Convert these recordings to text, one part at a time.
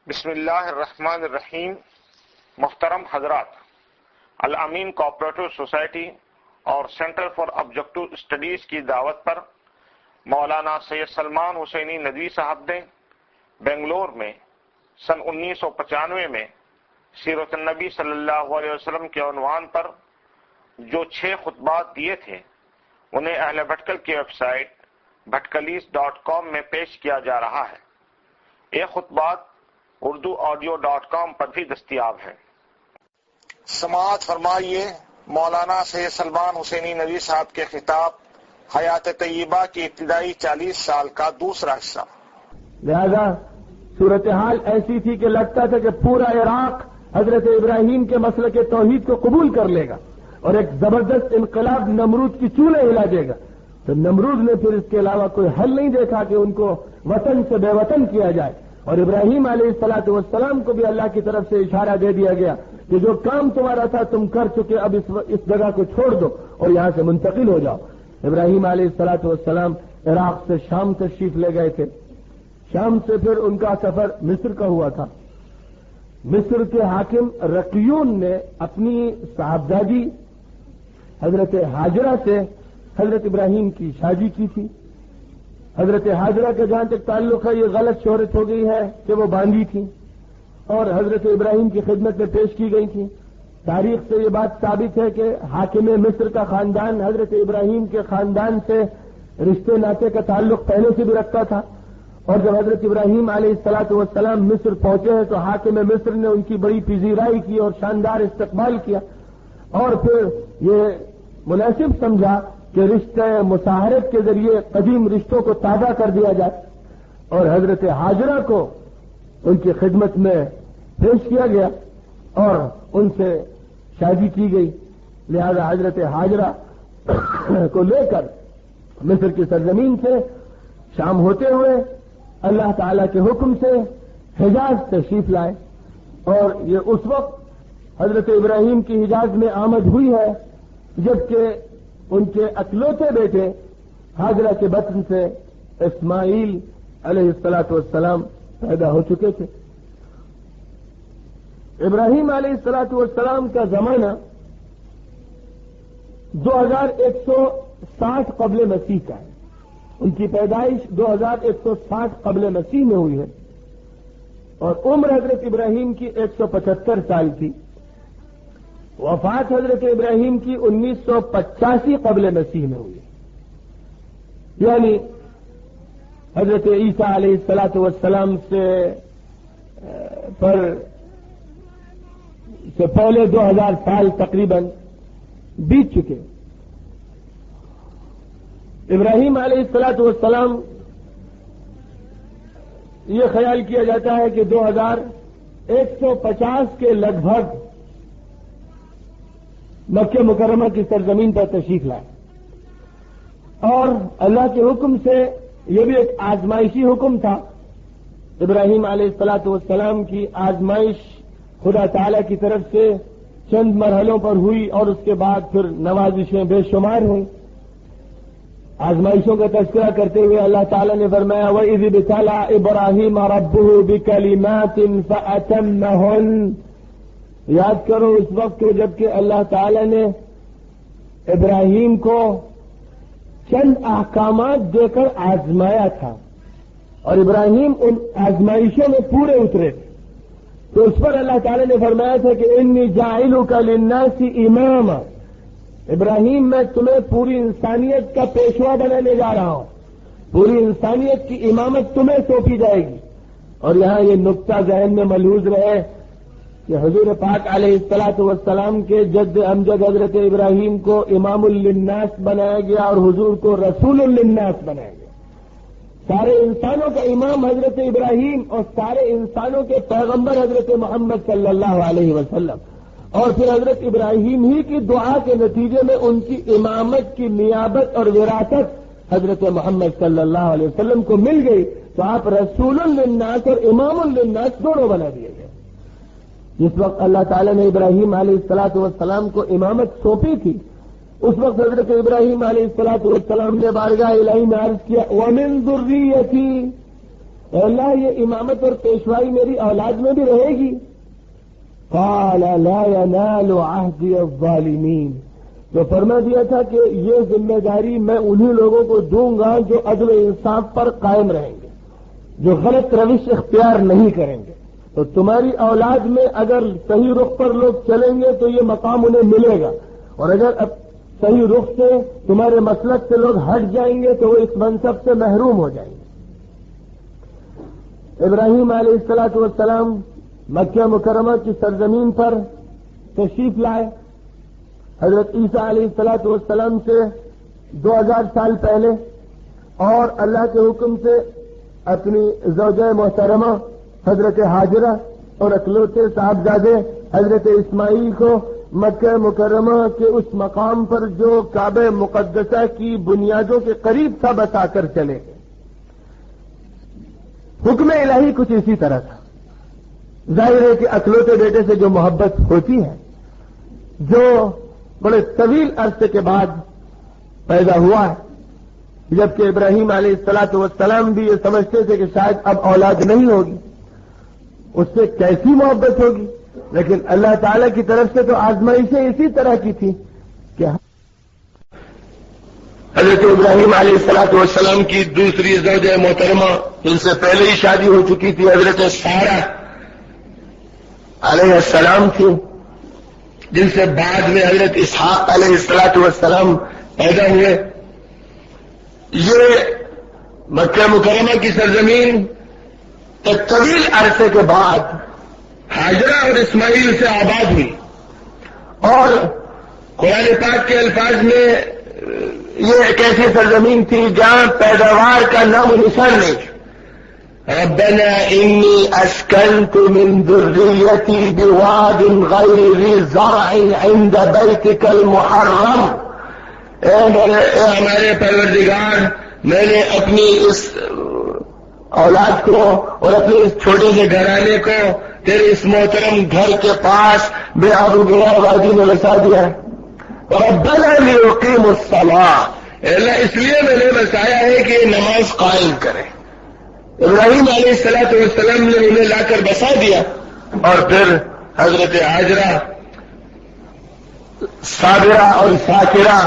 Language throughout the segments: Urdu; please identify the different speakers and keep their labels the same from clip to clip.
Speaker 1: بسم اللہ الرحمن الرحیم. محترم حضرات، الامین کوآپریٹو سوسائٹی اور سینٹر فار آبجیکٹو اسٹڈیز کی دعوت پر مولانا سید سلمان حسینی ندوی صاحب نے بنگلور میں سن 1995 میں سیرت النبی صلی اللہ علیہ وسلم کے عنوان پر جو 6 خطبات دیے تھے انہیں اہل بھٹکل کی ویب سائٹ bhatkalis.com میں پیش کیا جا رہا ہے. یہ خطبات urduaudio.com پر بھی دستیاب ہیں. سماعت فرمائیے مولانا سید سلمان حسینی ندوی صاحب کے خطاب حیات طیبہ کی ابتدائی 40 سال کا دوسرا حصہ.
Speaker 2: لہذا صورتحال ایسی تھی کہ لگتا تھا کہ پورا عراق حضرت ابراہیم کے مسلک توحید کو قبول کر لے گا اور ایک زبردست انقلاب نمرود کی چولہے ہلا دے گا. تو نمرود نے پھر اس کے علاوہ کوئی حل نہیں دیکھا کہ ان کو وطن سے بے وطن کیا جائے. اور ابراہیم علیہ الصلوۃ والسلام کو بھی اللہ کی طرف سے اشارہ دے دیا گیا کہ جو کام تمہارا تھا تم کر چکے، اب اس جگہ کو چھوڑ دو اور یہاں سے منتقل ہو جاؤ. ابراہیم علیہ الصلوۃ والسلام عراق سے شام تشریف لے گئے تھے. شام سے پھر ان کا سفر مصر کا ہوا تھا. مصر کے حاکم رقیون نے اپنی صاحبزادی حضرت حاجرہ سے حضرت ابراہیم کی شادی کی تھی. حضرت حاجرہ کا جہاں تک تعلق ہے یہ غلط شہرت ہو گئی ہے کہ وہ باندھی تھی اور حضرت ابراہیم کی خدمت میں پیش کی گئی تھی. تاریخ سے یہ بات ثابت ہے کہ حاکم مصر کا خاندان حضرت ابراہیم کے خاندان سے رشتے ناطے کا تعلق پہلے سے بھی رکھتا تھا. اور جب حضرت ابراہیم علیہ الصلوۃ والسلام مصر پہنچے ہیں تو حاکم مصر نے ان کی بڑی پذیرائی کی اور شاندار استقبال کیا اور پھر یہ مناسب سمجھا کہ رشتے مصاہرت کے ذریعے قدیم رشتوں کو تازہ کر دیا جائے اور حضرت حاجرہ کو ان کی خدمت میں پیش کیا گیا اور ان سے شادی کی گئی. لہذا حضرت حاجرہ کو لے کر مصر کی سرزمین سے شام ہوتے ہوئے اللہ تعالی کے حکم سے حجاز تشریف لائے. اور یہ اس وقت حضرت ابراہیم کی حجاز میں آمد ہوئی ہے جبکہ ان کے اکلوتے بیٹے حاجرہ کے بطن سے اسماعیل علیہ الصلوۃ والسلام پیدا ہو چکے تھے. ابراہیم علیہ الصلوۃ والسلام کا زمانہ 2160 قبل مسیح کا ہے. ان کی پیدائش 2160 قبل مسیح میں ہوئی ہے اور عمر حضرت ابراہیم کی 175 سال تھی. وفات حضرت ابراہیم کی 1985 قبل مسیح میں ہوئی. یعنی حضرت عیسیٰ علیہ الصلوۃ والسلام سے پہلے 2000 سال تقریباً بیت چکے. ابراہیم علیہ الصلوۃ والسلام یہ خیال کیا جاتا ہے کہ 2150 کے لگ بھگ مکہ مکرمہ کی سرزمین پر تشریف لائے اور اللہ کے حکم سے یہ بھی ایک آزمائشی حکم تھا. ابراہیم علیہ الصلوۃ والسلام کی آزمائش خدا تعالی کی طرف سے چند مرحلوں پر ہوئی اور اس کے بعد پھر نوازشیں بے شمار ہوئیں. آزمائشوں کا تذکرہ کرتے ہوئے اللہ تعالی نے فرمایا وَإِذِ ابْتَلَىٰ إِبْرَاهِيمَ رَبُّهُ بِكَلِمَاتٍ فَأَتَمَّهُنَّ. یاد کرو اس وقت کو جبکہ اللہ تعالی نے ابراہیم کو چند احکامات دے کر آزمایا تھا اور ابراہیم ان آزمائشوں میں پورے اترے تھے. تو اس پر اللہ تعالی نے فرمایا تھا کہ انی جاعلک للناس اماما. ابراہیم میں تمہیں پوری انسانیت کا پیشوا بنانے جا رہا ہوں، پوری انسانیت کی امامت تمہیں سونپی جائے گی. اور یہاں یہ نقطہ ذہن میں ملحوظ رہے کہ حضور پاک علیہ الصلوۃ والسلام کے جد امجد حضرت ابراہیم کو امام للناس بنایا گیا اور حضور کو رسول للناس بنایا گیا. سارے انسانوں کا امام حضرت ابراہیم اور سارے انسانوں کے پیغمبر حضرت محمد صلی اللہ علیہ وسلم. اور پھر حضرت ابراہیم ہی کی دعا کے نتیجے میں ان کی امامت کی نیابت اور وراثت حضرت محمد صلی اللہ علیہ وسلم کو مل گئی. تو آپ رسول للناس اور امام للناس دونوں بنا دیے گئے. جس وقت اللہ تعالی نے ابراہیم علیہ الصلوۃ والسلام کو امامت سونپی تھی اس وقت حضرت ابراہیم علیہ الصلوۃ والسلام نے بارگاہ الہی میں عرض کیا وَمِن ذُرِّيَّتِي اے اللہ یہ امامت اور پیشوائی میری اولاد میں بھی رہے گی؟ قال لا ينال عهد الظالمین، تو فرما دیا تھا کہ یہ ذمہ داری میں انہی لوگوں کو دوں گا جو عدل و انصاف پر قائم رہیں گے، جو غلط روش اختیار نہیں کریں گے۔ تو تمہاری اولاد میں اگر صحیح رخ پر لوگ چلیں گے تو یہ مقام انہیں ملے گا، اور اگر اب صحیح رخ سے تمہارے مسلک سے لوگ ہٹ جائیں گے تو وہ اس منصب سے محروم ہو جائیں گے۔ ابراہیم علیہ الصلوۃ والسلام مکہ مکرمہ کی سرزمین پر تشریف لائے۔ حضرت عیسیٰ علیہ الصلوۃ والسلام سے 2000 سال پہلے، اور اللہ کے حکم سے اپنی زوجہ محترمہ حضرت حاجرہ اور اکلوتے صاحبزادے حضرت اسماعیل کو مکہ مکرمہ کے اس مقام پر جو کعبہ مقدسہ کی بنیادوں کے قریب تھا بتا کر چلے گئے۔ حکم الہی کچھ اسی طرح تھا۔ ظاہر ہے کہ اکلوتے بیٹے سے جو محبت ہوتی ہے، جو بڑے طویل عرصے کے بعد پیدا ہوا ہے، جبکہ ابراہیم علیہ الصلوۃ والسلام بھی یہ سمجھتے تھے کہ شاید اب اولاد نہیں ہوگی، اس سے کیسی محبت ہوگی، لیکن اللہ تعالی کی طرف سے تو آزمائشیں اسی طرح کی تھی کہ حضرت ابراہیم علیہ الصلوۃ والسلام کی دوسری زوجہ محترمہ جن سے پہلے ہی شادی ہو چکی تھی حضرت سارہ علیہ السلام تھی، جن سے بعد میں حضرت اسحاق علیہ الصلوۃ والسلام پیدا ہوئے۔ یہ مکہ مکرمہ کی سرزمین ایک طویل عرصے کے بعد حاجرہ اور اسماعیل سے آباد ہوئی، اور قرآن پاک کے الفاظ میں یہ ایک ایسی سرزمین تھی جہاں پیداوار کا نام و نشان نہیں تھا۔ ربنا انی اسکنت من ذریتی بواد غیر ذی زرع عند بیتک المحرم، اے ہمارے پروردگار، میں نے اپنی اس اولاد کو اور اپنے اس چھوٹے سے گھرانے کو تیرے اس محترم گھر کے پاس بے آب و گیا وادی میں بسا دیا ہے۔ ربنا لیقیموا الصلاۃ، اللہ اس لیے میں نے بسایا ہے کہ نماز قائم کریں۔ ابراہیم علیہ الصلوۃ والسلام نے انہیں لا کر بسا دیا، اور پھر حضرت حاجرہ صابرہ اور شاکرہ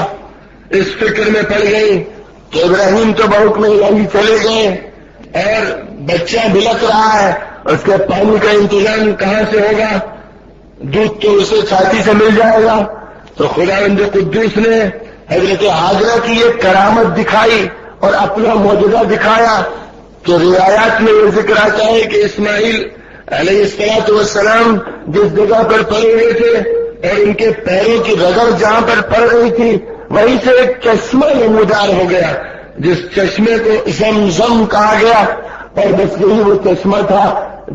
Speaker 2: اس فکر میں پڑ گئی کہ ابراہیم تو بحکم الہی چلے گئے اور بچہ بلک رہا ہے، اس کے پانی کا انتظام کہاں سے ہوگا، دودھ تو اسے چھاتی سے مل جائے گا۔ تو خداوند قدوس نے حضرت حاجرہ کی ایک کرامت دکھائی اور اپنا معجزہ دکھایا کہ روایات میں یہ ذکر آتا ہے کہ اسماعیل علیہ الصلوۃ والسلام جس جگہ پر پڑے ہوئے تھے اور ان کے پیروں کی رگڑ جہاں پر پڑ رہی تھی وہیں سے ایک چشمہ نمودار ہو گیا، جس چشمے کو زمزم کہا گیا، اور بس یہی وہ چشمہ تھا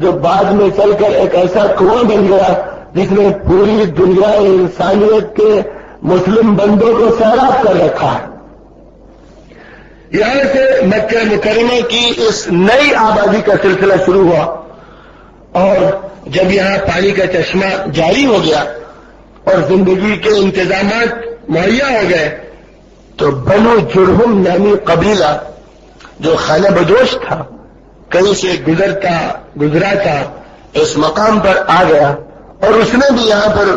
Speaker 2: جو بعد میں چل کر ایک ایسا کنواں بن گیا جس نے پوری دنیا انسانیت کے مسلم بندوں کو سیراب کر رکھا ہے۔ یہاں سے مکہ مکرمہ کی اس نئی آبادی کا سلسلہ شروع ہوا، اور جب یہاں پانی کا چشمہ جاری ہو گیا اور زندگی کے انتظامات مہیا ہو گئے تو بنو جرہم نامی قبیلہ جو خانہ بدوش تھا، کہیں سے گزرا تھا، اس مقام پر آ گیا اور اس نے بھی یہاں پر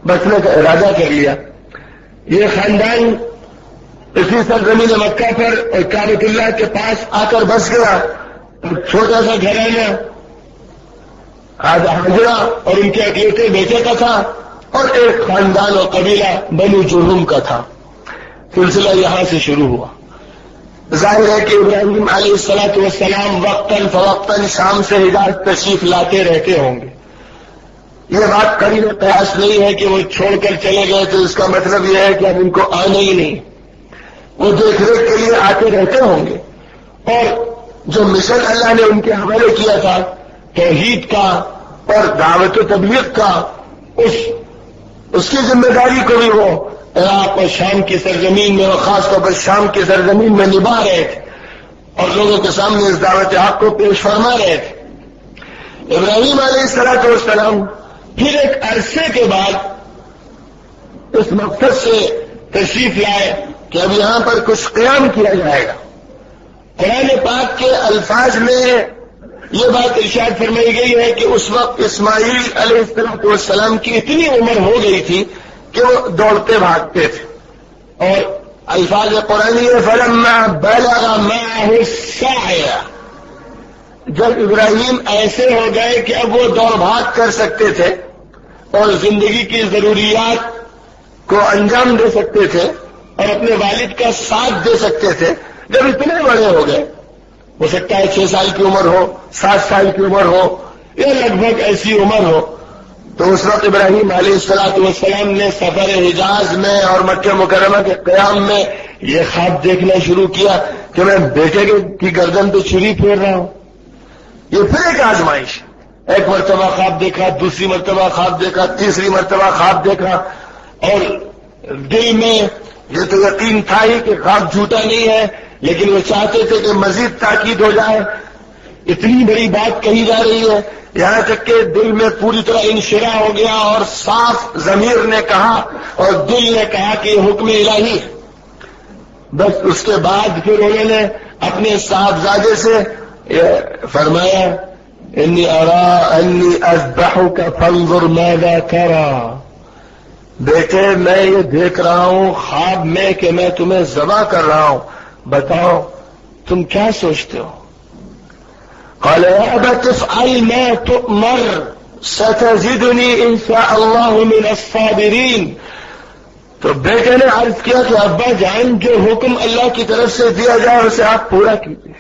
Speaker 2: بسنے کا ارادہ کر لیا۔ یہ خاندان اسی سرزمین مکہ پر اور کعبۃ اللہ کے پاس آ کر بس گیا۔ چھوٹا سا گھرانہ حاجرہ اور ان کے اکلوتے بیٹے کا تھا، اور ایک خاندان اور قبیلہ بنو جرہم کا تھا۔ سلسلہ یہاں سے شروع ہوا۔ ظاہر ہے کہ ابراہیم علیہ الصلوۃ والسلام وقتاً فوقتاً شام سے حجاز تشریف لاتے رہتے ہوں گے۔ یہ بات قریب قیاس نہیں ہے کہ وہ چھوڑ کر چلے گئے تو اس کا مطلب یہ ہے کہ اب ان کو آنا ہی نہیں، وہ دیکھ ریکھ کے لیے آتے رہتے ہوں گے، اور جو مشن اللہ نے ان کے حوالے کیا تھا توحید کا اور دعوت و تبلیغ کا، اس کی ذمہ داری کو بھی وہ عراق اور شام کی سرزمین میں، اور خاص طور پر شام کی سرزمین میں نبھا رہے تھے اور لوگوں کے سامنے اس دعوت حق کو پیش فرما رہے تھے۔ ابراہیم علیہ الصلوۃ والسلام پھر ایک عرصے کے بعد اس مقصد سے تشریف لائے کہ اب یہاں پر کچھ قیام کیا جائے گا۔ قرآن پاک کے الفاظ میں
Speaker 3: یہ بات ارشاد فرمائی گئی ہے کہ اس وقت اسماعیل علیہ السلام کی اتنی عمر ہو گئی تھی کہ وہ دوڑتے بھاگتے تھے، اور الفاظ قرآنی فلما بلغ معه السعي، جب ابراہیم ایسے ہو گئے کہ اب وہ دوڑ بھاگ کر سکتے تھے اور زندگی کی ضروریات کو انجام دے سکتے تھے اور اپنے والد کا ساتھ دے سکتے تھے، جب اتنے بڑے ہو گئے، ہو سکتا ہے 6 سال کی عمر ہو، 7 سال کی عمر ہو، یا لگ بھگ ایسی عمر ہو، تو اس وقت ابراہیم علیہ السلام نے سفر حجاز میں اور مکہ مکرمہ کے قیام میں یہ خواب دیکھنا شروع کیا کہ میں بیٹے کی گردن پہ چھری پھیر رہا ہوں۔ یہ پھر ایک آزمائش، ایک مرتبہ خواب دیکھا، دوسری مرتبہ خواب دیکھا، تیسری مرتبہ خواب دیکھا، اور دل میں یہ تو یقین تھا ہی کہ خواب جھوٹا نہیں ہے، لیکن وہ چاہتے تھے کہ مزید تاکید ہو جائے، اتنی بڑی بات کہی جا رہی ہے، یہاں تک کہ دل میں پوری طرح انشراح ہو گیا اور صاف ضمیر نے کہا اور دل نے کہا کہ یہ حکم الہی ہے۔ بس اس کے بعد پھر انہوں نے اپنے صاحبزادے سے فرمایا انی ارا انی اذبحک فانظر ماذا ترى، بیٹے میں یہ دیکھ رہا ہوں خواب میں کہ میں تمہیں ذبح کر رہا ہوں، بتاؤ تم کیا سوچتے ہو؟ قال يا أبت افعل ما تؤمر ستجدني إن شاء الله من الصابرين، تو بیٹے نے عرض کیا کہ ابا جان جو حکم اللہ کی طرف سے دیا جائے اسے آپ پورا کیجیے،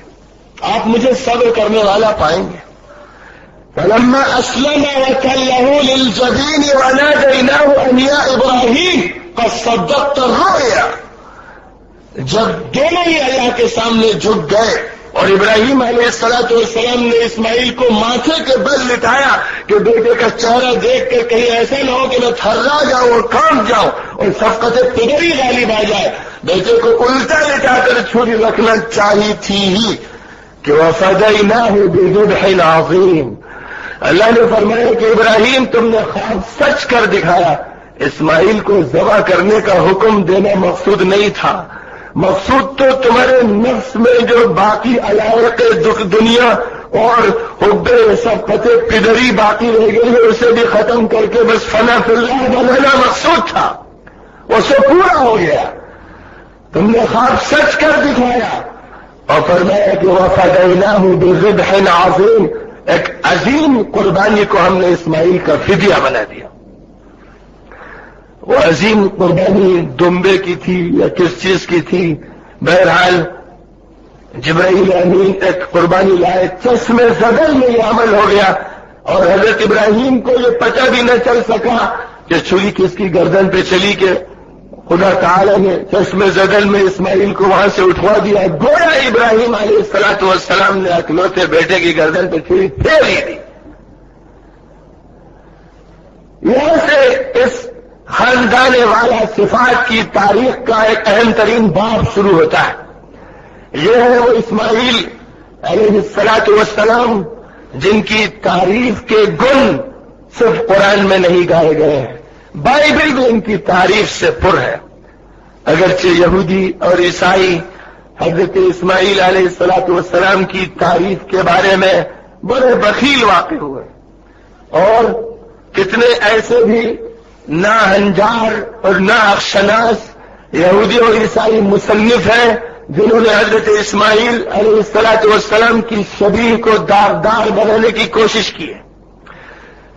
Speaker 3: آپ مجھے صبر کرنے والا پائیں گے۔ فلما أسلم وتله للجبين وناديناه أن يا إبراهيم قد صدقت الرؤيا، جب دونوں ہی اللہ کے سامنے جھک گئے اور ابراہیم علیہ السلام نے اسماعیل کو ماتھے کے بل لٹایا کہ بیٹے کا چہرہ دیکھ کر کہیں ایسا نہ ہو کہ میں تھرا جاؤں اور کانپ جاؤں اور شفقت پدری غالب آ جائے، بیٹے کو الٹا لٹا کر چھری رکھنا چاہیے تھی ہی کہ وَفَدَيْنَاهُ بِذِبْحٍ عَظِيمٍ، اللہ نے فرمایا کہ ابراہیم تم نے خواب سچ کر دکھایا، اسماعیل کو ذبح کرنے کا حکم دینا مقصود نہیں تھا، مقصود تو تمہارے نفس میں جو باقی علائق دنیا اور حب شفقت پدری باقی رہ گئی ہے اسے بھی ختم کر کے بس فنا فی اللہ بنانا مقصود تھا، وہ سب پورا ہو گیا، تم نے خواب سچ کر دکھایا، اور فرمایا کہ وَفَدَيْنَاهُ بِذِبْحٍ عَظِيمٍ، ایک عظیم قربانی کو ہم نے اسماعیل کا فدیہ بنا دیا۔ وہ عظیم قربانی دمبے کی تھی یا کس چیز کی تھی، بہرحال جبرائیل امین ایک قربانی لائے، چشمے زدل میں یہ عمل ہو گیا، اور حضرت ابراہیم کو یہ پتہ بھی نہ چل سکا کہ چھری کس کی گردن پہ چلی کہ خدا تعالی نے چشمے زدل میں اسماعیل کو وہاں سے اٹھوا دیا، گویا ابراہیم علیہ السلام نے اکلوتے بیٹے کی گردن پہ چھری پھیر ہی دی۔ یہاں سے اس خاندان والا صفات کی تاریخ کا ایک اہم ترین باب شروع ہوتا ہے، یہ ہے وہ اسماعیل علیہ السلام جن کی تعریف کے گن صرف قرآن میں نہیں گائے گئے ہیں، بائبل بھی ان کی تعریف سے پر ہے۔ اگرچہ یہودی اور عیسائی حضرت اسماعیل علیہ السلام کی تعریف کے بارے میں بڑے بخیل واقع ہوئے، اور کتنے ایسے بھی نا ہنجار اور نا اخشناس یہودی اور عیسائی مصنف ہیں جنہوں نے حضرت اسماعیل علیہ السلام کی شبیہ کو داغدار بنانے کی کوشش کی ہے،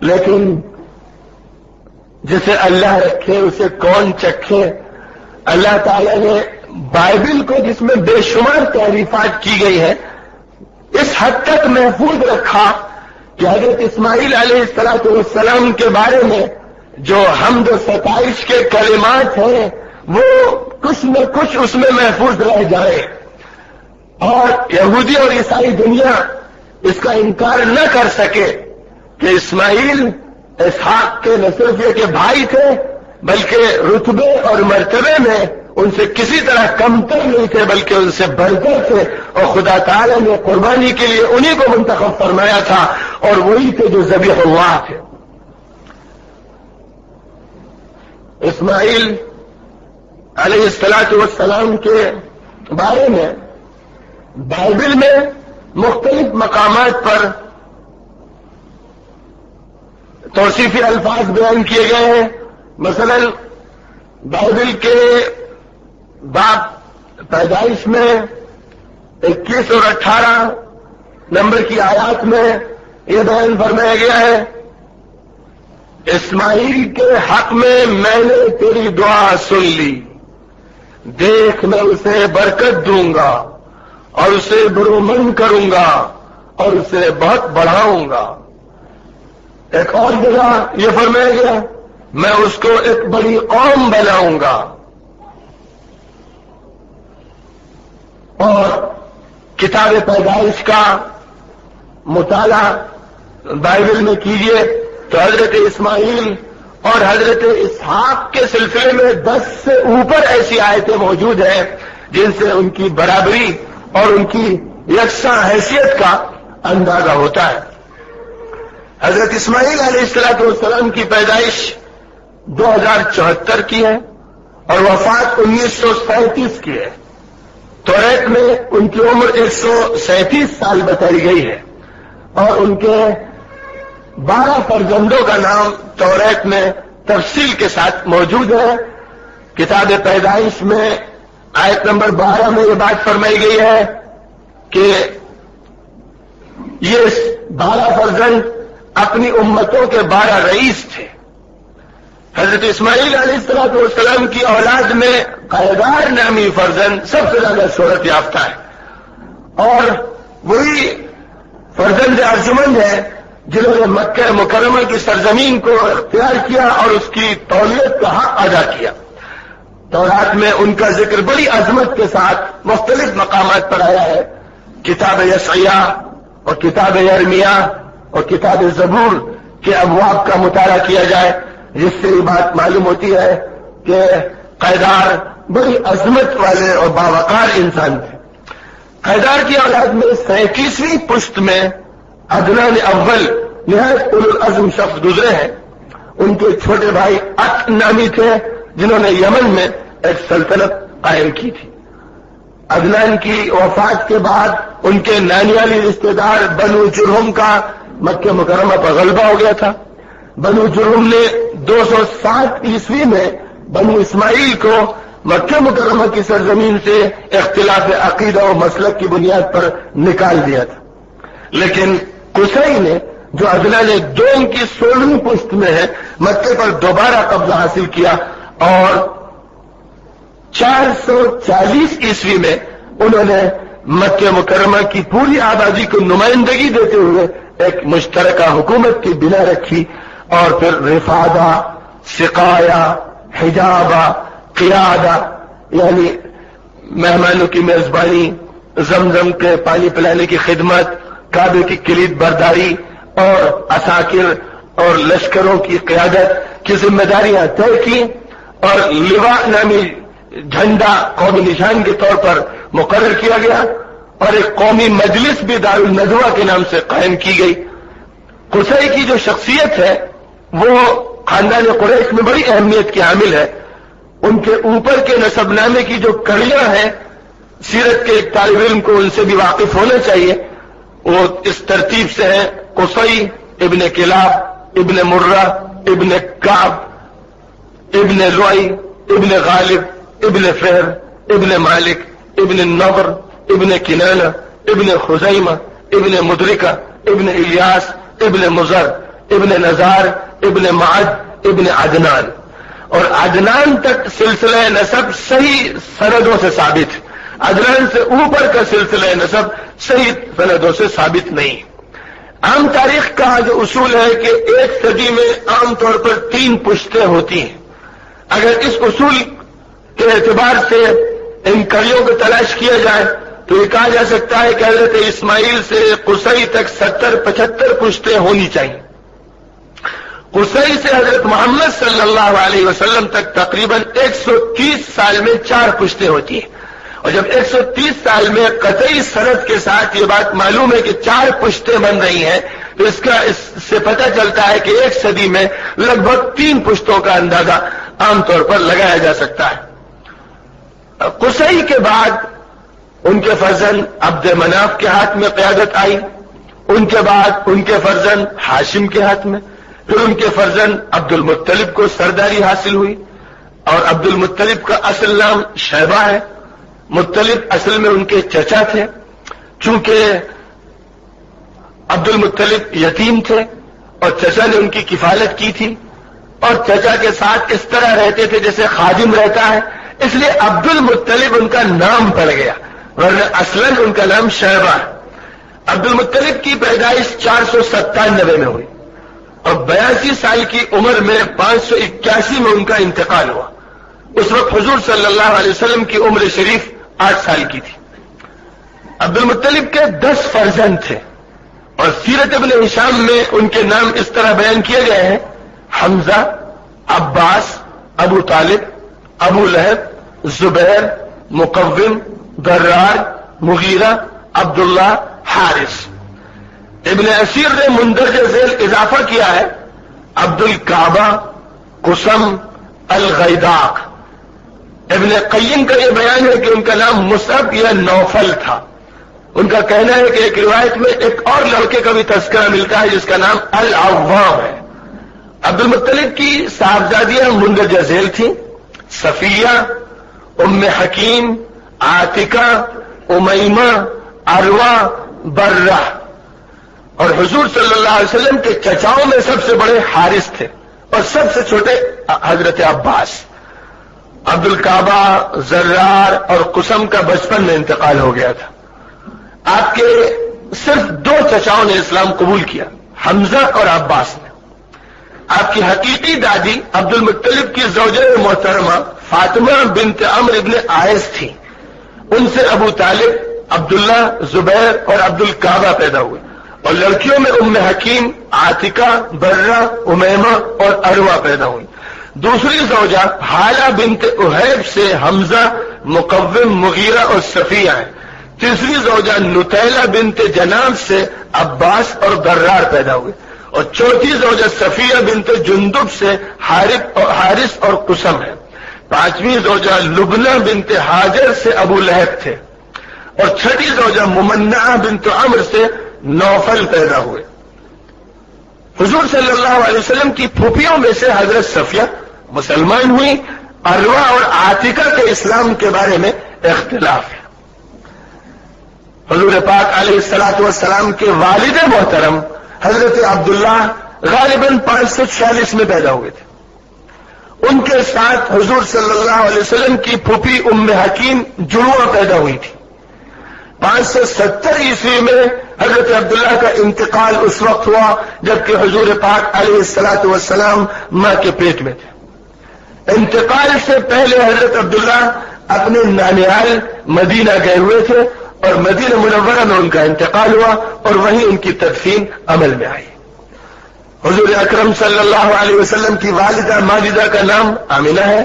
Speaker 3: لیکن جسے اللہ رکھے اسے کون چکھے۔ اللہ تعالی نے بائبل کو جس میں بے شمار تعریفات کی گئی ہے اس حد تک محفوظ رکھا کہ حضرت اسماعیل علیہ السلام کے بارے میں جو حمد و ستائش کے کلمات ہیں وہ کچھ نہ کچھ اس میں محفوظ رہ جائے، اور یہودی اور عیسائی دنیا اس کا انکار نہ کر سکے کہ اسماعیل اسحاق کے نہ صرف یہ کہ بھائی تھے بلکہ رتبے اور مرتبے میں ان سے کسی طرح کمتر نہیں تھے بلکہ ان سے بڑھ کر تھے، اور خدا تعالی نے قربانی کے لیے انہی کو منتخب فرمایا تھا، اور وہی تھے جو ذبیح اللہ تھے۔ اسماعیل علیہ السلام کے بارے میں بائبل میں مختلف مقامات پر توصیفی الفاظ بیان کیے گئے ہیں. مثلا بائبل کے باب پیدائش میں 21 اور 18 نمبر کی آیات میں یہ بیان فرمایا گیا ہے، اسماعیل کے حق میں نے تیری دعا سن لی، دیکھ میں اسے برکت دوں گا اور اسے برومند کروں گا اور اسے بہت بڑھاؤں گا. ایک اور جگہ یہ فرمایا گیا، میں اس کو ایک بڑی قوم بناؤں گا. اور کتاب پیدائش کا مطالعہ بائبل میں کیجئے تو حضرت اسماعیل اور حضرت اسحاق کے سلسلے میں 10 سے اوپر ایسی آیتیں موجود ہیں جن سے ان کی برابری اور ان کی یکساں حیثیت کا اندازہ ہوتا ہے. حضرت اسماعیل علیہ السلام کی پیدائش 2074 کی ہے اور وفات 1937 کی ہے. توریت میں ان کی عمر 137 سال بتائی گئی ہے اور ان کے 12 فرزندوں کا نام توریت میں تفصیل کے ساتھ موجود ہے. کتاب پیدائش میں آیت نمبر 12 میں یہ بات فرمائی گئی ہے کہ یہ 12 فرزند اپنی امتوں کے 12 رئیس تھے. حضرت اسماعیل علیہ السلام کی اولاد میں قیدار نامی فرزند سب سے زیادہ شہرت یافتہ ہے اور وہی فرزند ارجمند ہے جنہوں نے مکہ مکرمہ کی سرزمین کو اختیار کیا اور اس کی تولیت کا حق ادا کیا. تورات میں ان کا ذکر بڑی عظمت کے ساتھ مختلف مقامات پر آیا ہے. کتاب یشعیاء اور کتاب یرمیاء اور کتاب زبور کے ابواب کا مطالعہ کیا جائے جس سے یہ بات معلوم ہوتی ہے کہ قیدار بڑی عظمت والے اور باوقار انسان تھے. قیدار کی اولاد میں 37ویں پشت میں عدنان اول نہایت اولو العزم شخص گزرے ہیں. ان کے چھوٹے بھائی ات نامی تھے جنہوں نے یمن میں ایک سلطنت قائم کی تھی. عدنان کی وفات کے بعد ان کے نانیالی رشتے دار بنو جرہم کا مکہ مکرمہ پر غلبہ ہو گیا تھا. بنو جرہم نے 207 عیسوی میں بنو اسماعیل کو مکہ مکرمہ کی سرزمین سے اختلاف عقیدہ و مسلک کی بنیاد پر نکال دیا تھا. لیکن قصی نے جو عدنان دوم کی 16ویں پشت میں ہے مکے پر دوبارہ قبضہ حاصل کیا اور 440 عیسوی میں انہوں نے مکہ مکرمہ کی پوری آبادی کو نمائندگی دیتے ہوئے ایک مشترکہ حکومت کی بنا رکھی اور پھر رفادہ، سقایا، حجابہ، قیادہ یعنی مہمانوں کی میزبانی، زمزم کے پانی پلانے کی خدمت، کعبے کی کلید برداری اور عساکر اور لشکروں کی قیادت کی ذمہ داریاں طے کی اور لواء نامی جھنڈا قومی نشان کے طور پر مقرر کیا گیا اور ایک قومی مجلس بھی دارالندوہ کے نام سے قائم کی گئی. قصی کی جو شخصیت ہے وہ خاندان قریش میں بڑی اہمیت کی حامل ہے. ان کے اوپر کے نسب نامے کی جو کڑیاں ہیں سیرت کے ایک طالب علم کو ان سے بھی واقف ہونا چاہیے. وہ اس ترتیب سے ہیں: قصی ابن کلاب ابن مرہ ابن کعب ابن لؤی ابن غالب ابن فہر ابن مالک ابن النضر ابن کنانہ ابن خزیمہ ابن مدرکہ ابن الیاس ابن مزر ابن نزار ابن معد ابن عدنان. اور عدنان تک سلسلہ نسب صحیح سندوں سے ثابت ہے. عدنان سے اوپر کا سلسلہ نسب صحیح سندوں سے ثابت نہیں. عام تاریخ کا جو اصول ہے کہ ایک صدی میں عام طور پر 3 پشتیں ہوتی ہیں. اگر اس اصول کے اعتبار سے ان کڑیوں کو تلاش کیا جائے تو یہ کہا جا سکتا ہے کہ حضرت اسماعیل سے قصی تک 70-75 پشتیں ہونی چاہیے. قصی سے حضرت محمد صلی اللہ علیہ وسلم تک تقریباً 130 سال میں 4 پشتیں ہوتی ہیں. اور جب 130 سال میں قطعی سند کے ساتھ یہ بات معلوم ہے کہ 4 پشتیں بن رہی ہیں تو اس سے پتہ چلتا ہے کہ ایک صدی میں لگ بھگ 3 پشتوں کا اندازہ عام طور پر لگایا جا سکتا ہے. قصی کے بعد ان کے فرزند عبد مناف کے ہاتھ میں قیادت آئی. ان کے بعد ان کے فرزند ہاشم کے ہاتھ میں، پھر ان کے فرزند عبد المطلب کو سرداری حاصل ہوئی، اور عبد المطلب کا اصل نام شیبہ ہے۔ مطلب اصل میں ان کے چچا تھے، چونکہ عبد المطلب یتیم تھے اور چچا نے ان کی کفالت کی تھی، اور چچا کے ساتھ اس طرح رہتے تھے جیسے خادم رہتا ہے، اس لیے عبد المطلب ان کا نام پڑ گیا، ورنہ اصلاً ان کا نام شیبہ ہے۔ عبد المطلب کی پیدائش 497 میں ہوئی اور 82 سال کی عمر میں 581 میں ان کا انتقال ہوا۔ اس وقت حضور صلی اللہ علیہ وسلم کی عمر شریف 8 سال کی تھی۔ عبد المطلب کے 10 فرزند تھے، اور سیرت ابن ہشام میں ان کے نام اس طرح بیان کیے گئے ہیں: حمزہ، عباس، ابو طالب، ابو لہب، زبیر، مقوم، درار، مغیرہ، عبداللہ، حارث۔ ابن اسیر نے مندرجہ ذیل اضافہ کیا ہے: عبد الکعبہ، قسم، الغیداق۔ ابن قیم کا یہ بیان ہے کہ ان کا نام مصعب یا نوفل تھا۔ ان کا کہنا ہے کہ ایک روایت میں ایک اور لڑکے کا بھی تذکرہ ملتا ہے جس کا نام العوام ہے۔ عبد المطلب کی صاحبزادیاں مندرجہ ذیل تھیں: صفیہ، ام حکیم، عاتکہ، امیمہ، عروہ، برہ۔ اور حضور صلی اللہ علیہ وسلم کے چچاؤں میں سب سے بڑے حارث تھے اور سب سے چھوٹے حضرت عباس۔ عبد الکعبہ، زرار اور قسم کا بچپن میں انتقال ہو گیا تھا۔ آپ کے صرف 2 چچاؤں نے اسلام قبول کیا، حمزہ اور عباس نے۔ آپ کی حقیقی دادی عبد المطلب کی زوجہ محترمہ فاطمہ بنت عمرو ابن عائس تھی۔ ان سے ابو طالب، عبداللہ، زبیر اور عبد الکعبہ پیدا ہوئے، اور لڑکیوں میں ام حکیم، عاتکہ، برہ، امیمہ اور عروہ پیدا ہوئی۔ دوسری زوجہ حالہ بنت احیب سے حمزہ، مقوم، مغیرہ اور صفیہ ہیں۔ تیسری زوجہ نتیلہ بنت جناب سے عباس اور درار پیدا ہوئے، اور چوتھی زوجہ صفیہ بنت جندب سے حارث اور قسم ہے۔ پانچویں زوجہ لبنہ بنت حاجر سے ابو لہب تھے، اور چھٹی زوجہ ممنعہ بنت عمرو سے نوفل پیدا ہوئے۔ حضور صلی اللہ علیہ وسلم کی پھوپھیوں میں سے حضرت صفیہ مسلمان ہوئی۔ عروہ اور عاتکہ کے اسلام کے بارے میں اختلاف ہے۔ حضور پاک علیہ الصلوۃ والسلام کے والد محترم حضرت عبداللہ غالباً 546 میں پیدا ہوئے تھے۔ ان کے ساتھ حضور صلی اللہ علیہ وسلم کی پھوپھی ام حکیم جڑواں پیدا ہوئی تھی۔ 570 عیسوی میں حضرت عبداللہ کا انتقال اس وقت ہوا جبکہ حضور پاک علیہ الصلوۃ والسلام ماں کے پیٹ میں تھے۔ انتقال سے پہلے حضرت عبداللہ اپنے نانیال مدینہ گئے ہوئے تھے، اور مدینہ منورہ میں ان کا انتقال ہوا اور وہیں ان کی تدفین عمل میں آئی۔ حضور اکرم صلی اللہ علیہ وسلم کی والدہ ماجدہ کا نام آمنہ ہے۔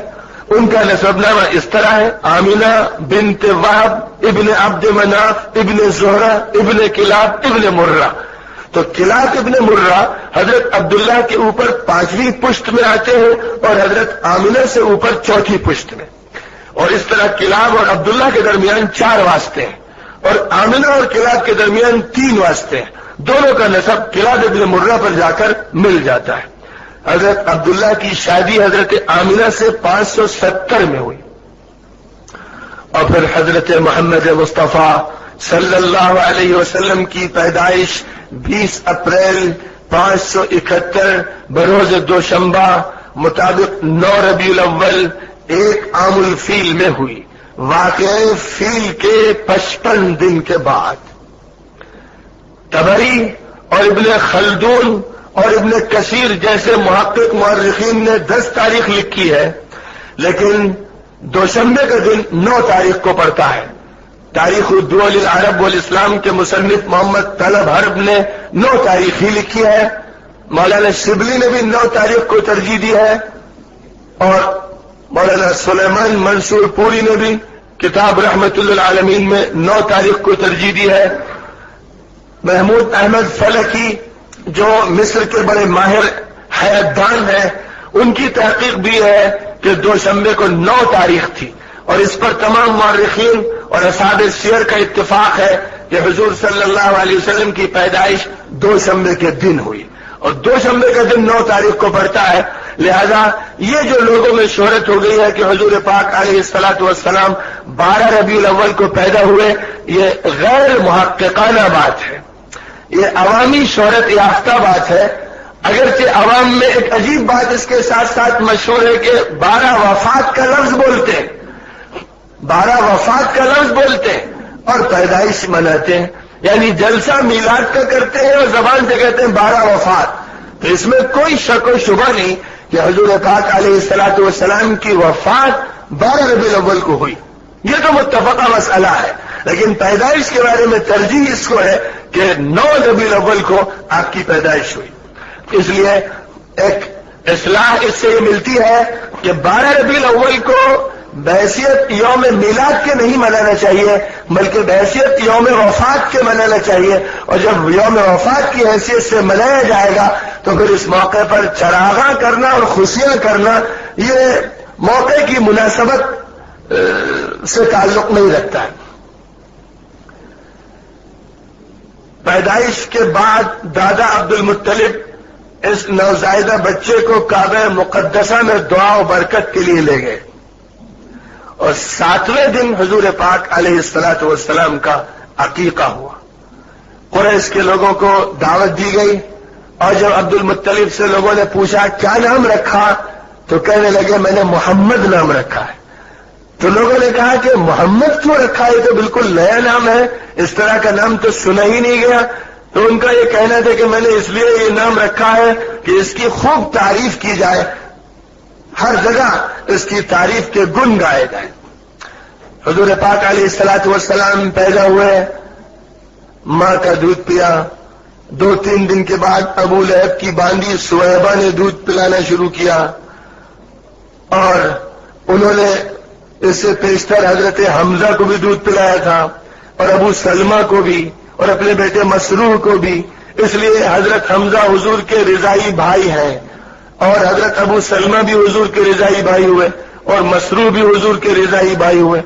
Speaker 3: ان کا نسب نامہ اس طرح ہے: آمنہ بنت وہب ابن عبد مناف ابن زہرہ ابن کلاب ابن مرہ۔ تو کلاب ابن مرہ حضرت عبداللہ کے اوپر 5ویں پشت میں آتے ہیں اور حضرت آمنہ سے اوپر 4تھی پشت میں، اور اس طرح کلاب اور عبداللہ کے درمیان 4 واسطے ہیں، اور آمنہ اور کلاب کے درمیان 3 واسطے ہیں۔ دونوں کا نسب کلاب ابن مرہ پر جا کر مل جاتا ہے۔ حضرت عبداللہ کی شادی حضرت آمنہ سے 570 میں ہوئی، اور پھر حضرت محمد مصطفیٰ صلی اللہ علیہ وسلم کی پیدائش 20 اپریل 571 بروز دوشنبہ مطابق 9 ربیع الاول 1 عام الفیل میں ہوئی، واقع فیل کے 55 دن کے بعد۔ طبری اور ابن خلدون اور ابن کثیر جیسے محقق مورخین نے 10 تاریخ لکھی ہے، لیکن دوشنبے کا دن 9 تاریخ کو پڑتا ہے۔ تاریخ الدول العرب والاسلام کے مصنف محمد طلب حرب نے 9 تاریخ ہی لکھی ہے۔ مولانا شبلی نے بھی 9 تاریخ کو ترجیح دی ہے، اور مولانا سلیمان منصور پوری نے بھی کتاب رحمت للعالمین میں 9 تاریخ کو ترجیح دی ہے۔ محمود احمد فلکی جو مصر کے بڑے ماہر حیاتدان ہیں، ان کی تحقیق بھی ہے کہ دوشنبے کو 9 تاریخ تھی، اور اس پر تمام مورخین اور اصحاب سیر کا اتفاق ہے کہ حضور صلی اللہ علیہ وسلم کی پیدائش دوشنبے کے دن ہوئی، اور دوشنبے کا دن 9 تاریخ کو پڑتا ہے. لہذا یہ جو لوگوں میں شہرت ہو گئی ہے کہ حضور پاک علیہ الصلوۃ والسلام 12 ربیع الاول کو پیدا ہوئے، یہ غیر محققانہ بات ہے، یہ عوامی شہرت یافتہ بات ہے. اگرچہ عوام میں ایک عجیب بات اس کے ساتھ ساتھ مشہور ہے کہ 12 وفات کا لفظ بولتے ہیں، 12 وفات کا لفظ بولتے ہیں اور پیدائش مناتے ہیں، یعنی جلسہ میلاد کا کرتے ہیں اور زبان سے کہتے ہیں 12 وفات. تو اس میں کوئی شک و شبہ نہیں کہ حضور پاک علیہ الصلوۃ والسلام کی وفات 12 ربیع الاول کو ہوئی، یہ تو متفقہ مسئلہ ہے. لیکن پیدائش کے بارے میں ترجیح اس کو ہے کہ 9 ربیع الاول کو آپ کی پیدائش ہوئی. اس لیے ایک اصلاح اس سے یہ ملتی ہے کہ 12 ربیع الاول کو بحیثیت یوم میلاد کے نہیں منانا چاہیے، بلکہ بحیثیت یوم وفات کے منانا چاہیے. اور جب یوم وفات کی حیثیت سے منایا جائے گا تو پھر اس موقع پر چراغاں کرنا اور خوشیاں کرنا یہ موقع کی مناسبت سے تعلق نہیں رکھتا ہے. پیدائش کے بعد دادا عبد المطلب اس نوزائیدہ بچے کو کعبہ مقدسہ میں دعا و برکت کے لیے لے گئے اور 7ویں دن حضور پاک علیہ الصلوۃ والسلام کا عقیقہ ہوا. قریش کے لوگوں کو دعوت دی گئی اور جب عبد المطلب سے لوگوں نے پوچھا کیا نام رکھا تو کہنے لگے میں نے محمد نام رکھا ہے. تو لوگوں نے کہا کہ محمد کیوں رکھا ہے، تو بالکل نیا نام ہے، اس طرح کا نام تو سنا ہی نہیں گیا. تو ان کا یہ کہنا تھا کہ میں نے اس لیے یہ نام رکھا ہے کہ اس کی خوب تعریف کی جائے، ہر جگہ اس کی تعریف کے گن گائے جائیں. حضور پاک علیہ الصلوۃ والسلام پیدا ہوئے، ماں کا دودھ پیا. 2-3 دن کے بعد ابو لہب کی باندی سویبہ نے دودھ پلانا شروع کیا اور انہوں نے اس سے پیشتر حضرت حمزہ کو بھی دودھ پلایا تھا اور ابو سلمہ کو بھی اور اپنے بیٹے مسروح کو بھی. اس لیے حضرت حمزہ حضور کے رضائی بھائی ہیں اور حضرت ابو سلمہ بھی حضور کے رضائی بھائی ہوئے اور مسروح بھی حضور کے رضائی بھائی ہوئے.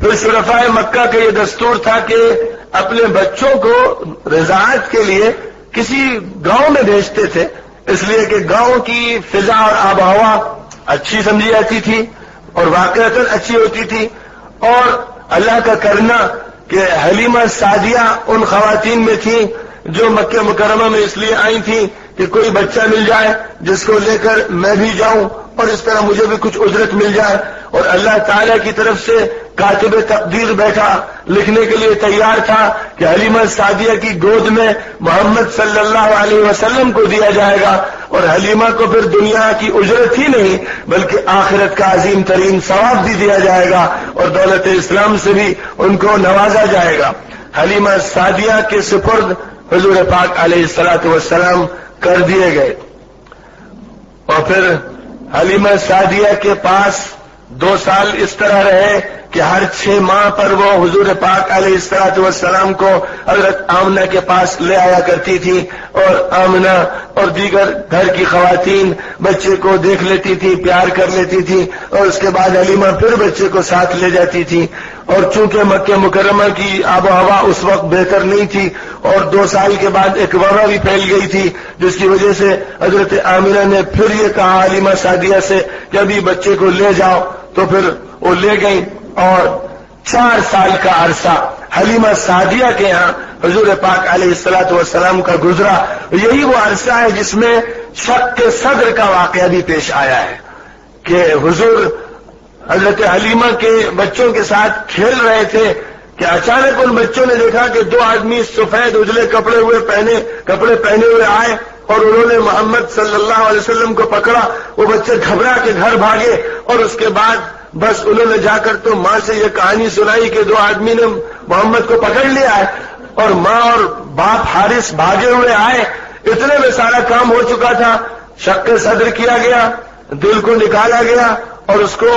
Speaker 3: پھر شرفاء مکہ کا یہ دستور تھا کہ اپنے بچوں کو رضاعت کے لیے کسی گاؤں میں بھیجتے تھے، اس لیے کہ گاؤں کی فضا اور آب و ہوا اچھی سمجھی جاتی تھی اور واقعتاً اچھی ہوتی تھی. اور اللہ کا کرنا کہ حلیمہ سعدیہ ان خواتین میں تھیں جو مکہ مکرمہ میں اس لیے آئی تھیں کہ کوئی بچہ مل جائے جس کو لے کر میں بھی جاؤں اور اس طرح مجھے بھی کچھ اجرت مل جائے. اور اللہ تعالیٰ کی طرف سے کاتب تقدیر بیٹھا لکھنے کے لیے تیار تھا کہ حلیمہ سعدیہ کی گود میں محمد صلی اللہ علیہ وسلم کو دیا جائے گا اور حلیمہ کو پھر دنیا کی اجرت ہی نہیں بلکہ آخرت کا عظیم ترین ثواب بھی دیا جائے گا اور دولت اسلام سے بھی ان کو نوازا جائے گا. حلیمہ سعدیہ کے سپرد حضور پاک علیہ الصلوۃ والسلام کر دیے گئے اور پھر حلیمہ سعدیہ کے پاس 2 سال اس طرح رہے کہ ہر 6 ماہ پر وہ حضور پاک علیہ الصلوۃ والسلام کو حضرت آمنہ کے پاس لے آیا کرتی تھی اور آمنہ اور دیگر گھر کی خواتین بچے کو دیکھ لیتی تھی، پیار کر لیتی تھی اور اس کے بعد حلیمہ پھر بچے کو ساتھ لے جاتی تھی. اور چونکہ مکہ مکرمہ کی آب و ہوا اس وقت بہتر نہیں تھی اور 2 سال کے بعد ایک وبا بھی پھیل گئی تھی جس کی وجہ سے حضرت آمنہ نے پھر یہ کہا حلیمہ سعدیہ سے کہ ابھی بچے کو لے جاؤ. تو پھر وہ لے گئی اور 4 سال کا عرصہ حلیمہ سعدیہ کے ہاں حضور پاک علیہ الصلوۃ والسلام کا گزرا. یہی وہ عرصہ ہے جس میں شق صدر کا واقعہ بھی پیش آیا ہے کہ حضور حضرت حلیمہ کے بچوں کے ساتھ کھیل رہے تھے کہ اچانک ان بچوں نے دیکھا کہ 2 آدمی سفید اجلے کپڑے پہنے ہوئے آئے اور انہوں نے محمد صلی اللہ علیہ وسلم کو پکڑا. وہ بچے گھبرا کے گھر بھاگے اور اس کے بعد بس انہوں نے جا کر تو ماں سے یہ کہانی سنائی کہ 2 آدمی نے محمد کو پکڑ لیا ہے اور ماں اور باپ حارث بھاگے ہوئے آئے. اتنے میں سارا کام ہو چکا تھا. شق صدر کیا گیا، دل کو نکالا گیا اور اس کو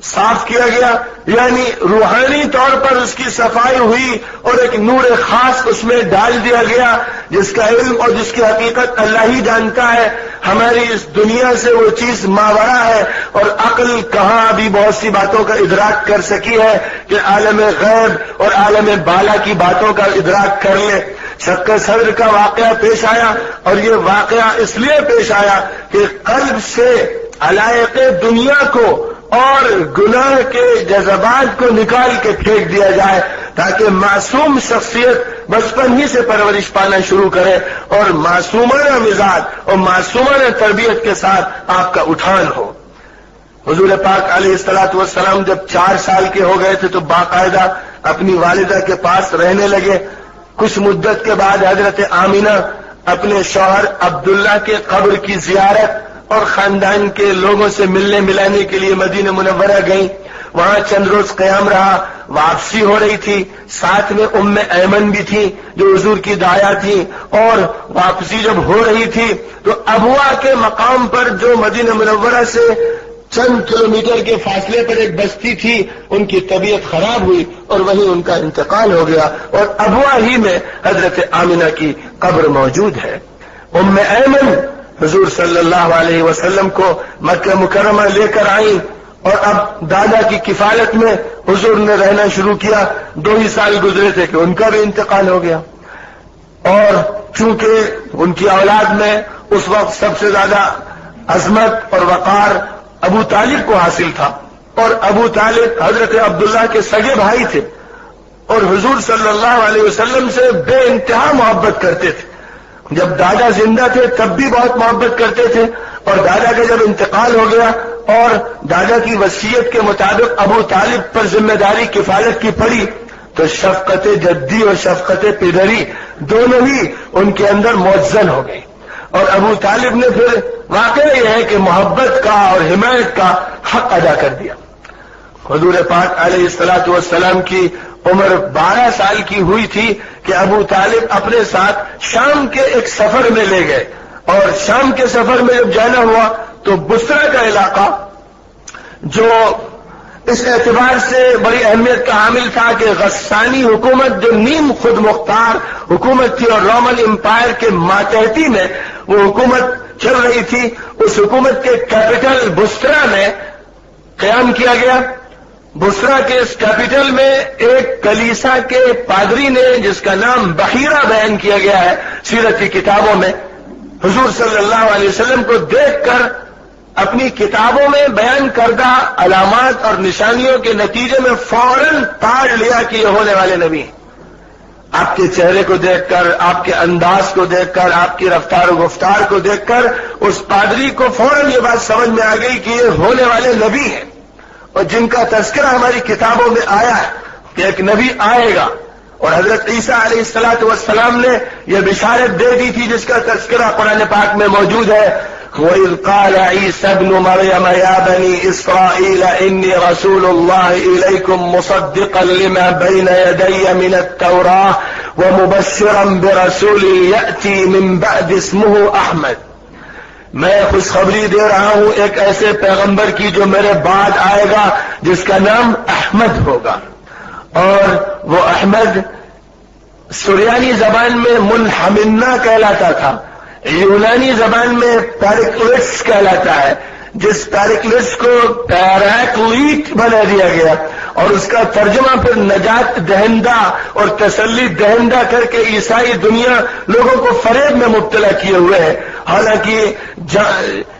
Speaker 3: صاف کیا گیا، یعنی روحانی طور پر اس کی صفائی ہوئی اور ایک نور خاص اس میں ڈال دیا گیا جس کا علم اور جس کی حقیقت اللہ ہی جانتا ہے. ہماری اس دنیا سے وہ چیز ماورا ہے اور عقل کہاں ابھی بہت سی باتوں کا ادراک کر سکی ہے کہ عالم غیب اور عالم بالا کی باتوں کا ادراک کر لے. شق صدر کا واقعہ پیش آیا، اور یہ واقعہ اس لیے پیش آیا کہ قلب سے علائق دنیا کو اور گناہ کے جذبات کو نکال کے پھینک دیا جائے، تاکہ معصوم شخصیت بچپن ہی سے پرورش پانا شروع کرے اور معصومانہ مزاج اور معصومانہ تربیت کے ساتھ آپ کا اٹھان ہو۔ حضور پاک علیہ الصلوۃ والسلام جب 4 سال کے ہو گئے تھے تو باقاعدہ اپنی والدہ کے پاس رہنے لگے۔ کچھ مدت کے بعد حضرت آمینہ اپنے شوہر عبداللہ کے قبر کی زیارت اور خاندان کے لوگوں سے ملنے ملانے کے لیے مدینہ منورہ گئیں۔ وہاں چند روز قیام رہا، واپسی ہو رہی تھی، ساتھ میں ام ایمن بھی تھی جو حضور کی دایا تھی، اور واپسی جب ہو رہی تھی تو ابوا کے مقام پر جو مدینہ منورہ سے چند کلومیٹر کے فاصلے پر ایک بستی تھی، ان کی طبیعت خراب ہوئی اور وہیں ان کا انتقال ہو گیا، اور ابوا ہی میں حضرت آمنہ کی قبر موجود ہے۔ ام ایمن حضور صلی اللہ علیہ وسلم کو مکہ مکرمہ لے کر آئیں، اور اب دادا کی کفالت میں حضور نے رہنا شروع کیا۔ 2 ہی سال گزرے تھے کہ ان کا بھی انتقال ہو گیا، اور چونکہ ان کی اولاد میں اس وقت سب سے زیادہ عظمت اور وقار ابو طالب کو حاصل تھا، اور ابو طالب حضرت عبداللہ کے سگے بھائی تھے اور حضور صلی اللہ علیہ وسلم سے بے انتہا محبت کرتے تھے۔ جب دادا زندہ تھے تب بھی بہت محبت کرتے تھے، اور دادا کا جب انتقال ہو گیا اور دادا کی وصیت کے مطابق ابو طالب پر ذمہ داری کفالت کی پڑی، تو شفقت جدی اور شفقت پدری دونوں ہی ان کے اندر موزن ہو گئی، اور ابو طالب نے پھر واقعہ یہ ہے کہ محبت کا اور حمایت کا حق ادا کر دیا۔ حضور پاک علیہ الصلوۃ والسلام کی عمر 12 سال کی ہوئی تھی کہ ابو طالب اپنے ساتھ شام کے ایک سفر میں لے گئے، اور شام کے سفر میں جب جانا ہوا تو بصرہ کا علاقہ جو اس اعتبار سے بڑی اہمیت کا حامل تھا کہ غسانی حکومت جو نیم خود مختار حکومت تھی اور رومن امپائر کے ماتحتی میں وہ حکومت چل رہی تھی، اس حکومت کے کیپٹل بصرہ میں قیام کیا گیا۔ بصرہ کے اس کیپٹل میں ایک کلیسا کے پادری نے، جس کا نام بحیرہ بیان کیا گیا ہے سیرت کی کتابوں میں، حضور صلی اللہ علیہ وسلم کو دیکھ کر اپنی کتابوں میں بیان کردہ علامات اور نشانیوں کے نتیجے میں فوراً پاڑ لیا کہ یہ ہونے والے نبی ہیں۔ آپ کے چہرے کو دیکھ کر، آپ کے انداز کو دیکھ کر، آپ کی رفتار و گفتار کو دیکھ کر اس پادری کو فوراً یہ بات سمجھ میں آ گئی کہ یہ ہونے والے نبی ہیں، اور جن کا تذکرہ ہماری کتابوں میں آیا ہے کہ ایک نبی آئے گا۔ اور حضرت عیسیٰ علیہ الصلوۃ والسلام نے یہ بشارت دے دی تھی جس کا تذکرہ قرآن پاک میں موجود ہے، وَإِذْ قَالَ عِيسَى ابْنُ مَرْيَمَ يَا بَنِي إِسْرَائِيلَ إِنِّي رَسُولُ اللَّهِ إِلَيْكُمْ مُصَدِّقًا لِمَا بَيْنَ يَدَيَّ مِنَ التَّوْرَاةِ وَمُبَشِّرًا بِرَسُولٍ يَأْتِي مِن بَعْدِي اسْمُهُ أَحْمَدُ، میں خوشخبری دے رہا ہوں ایک ایسے پیغمبر کی جو میرے بعد آئے گا جس کا نام احمد ہوگا، اور وہ احمد سریانی زبان میں منحمنہ کہلاتا تھا، یونانی زبان میں پیریکلٹس کہلاتا ہے، جس پیریکلٹس کو پیراکلیٹ بنا دیا گیا، اور اس کا ترجمہ پھر نجات دہندہ اور تسلی دہندہ کر کے عیسائی دنیا لوگوں کو فریب میں مبتلا کیے ہوئے ہے۔ حالانکہ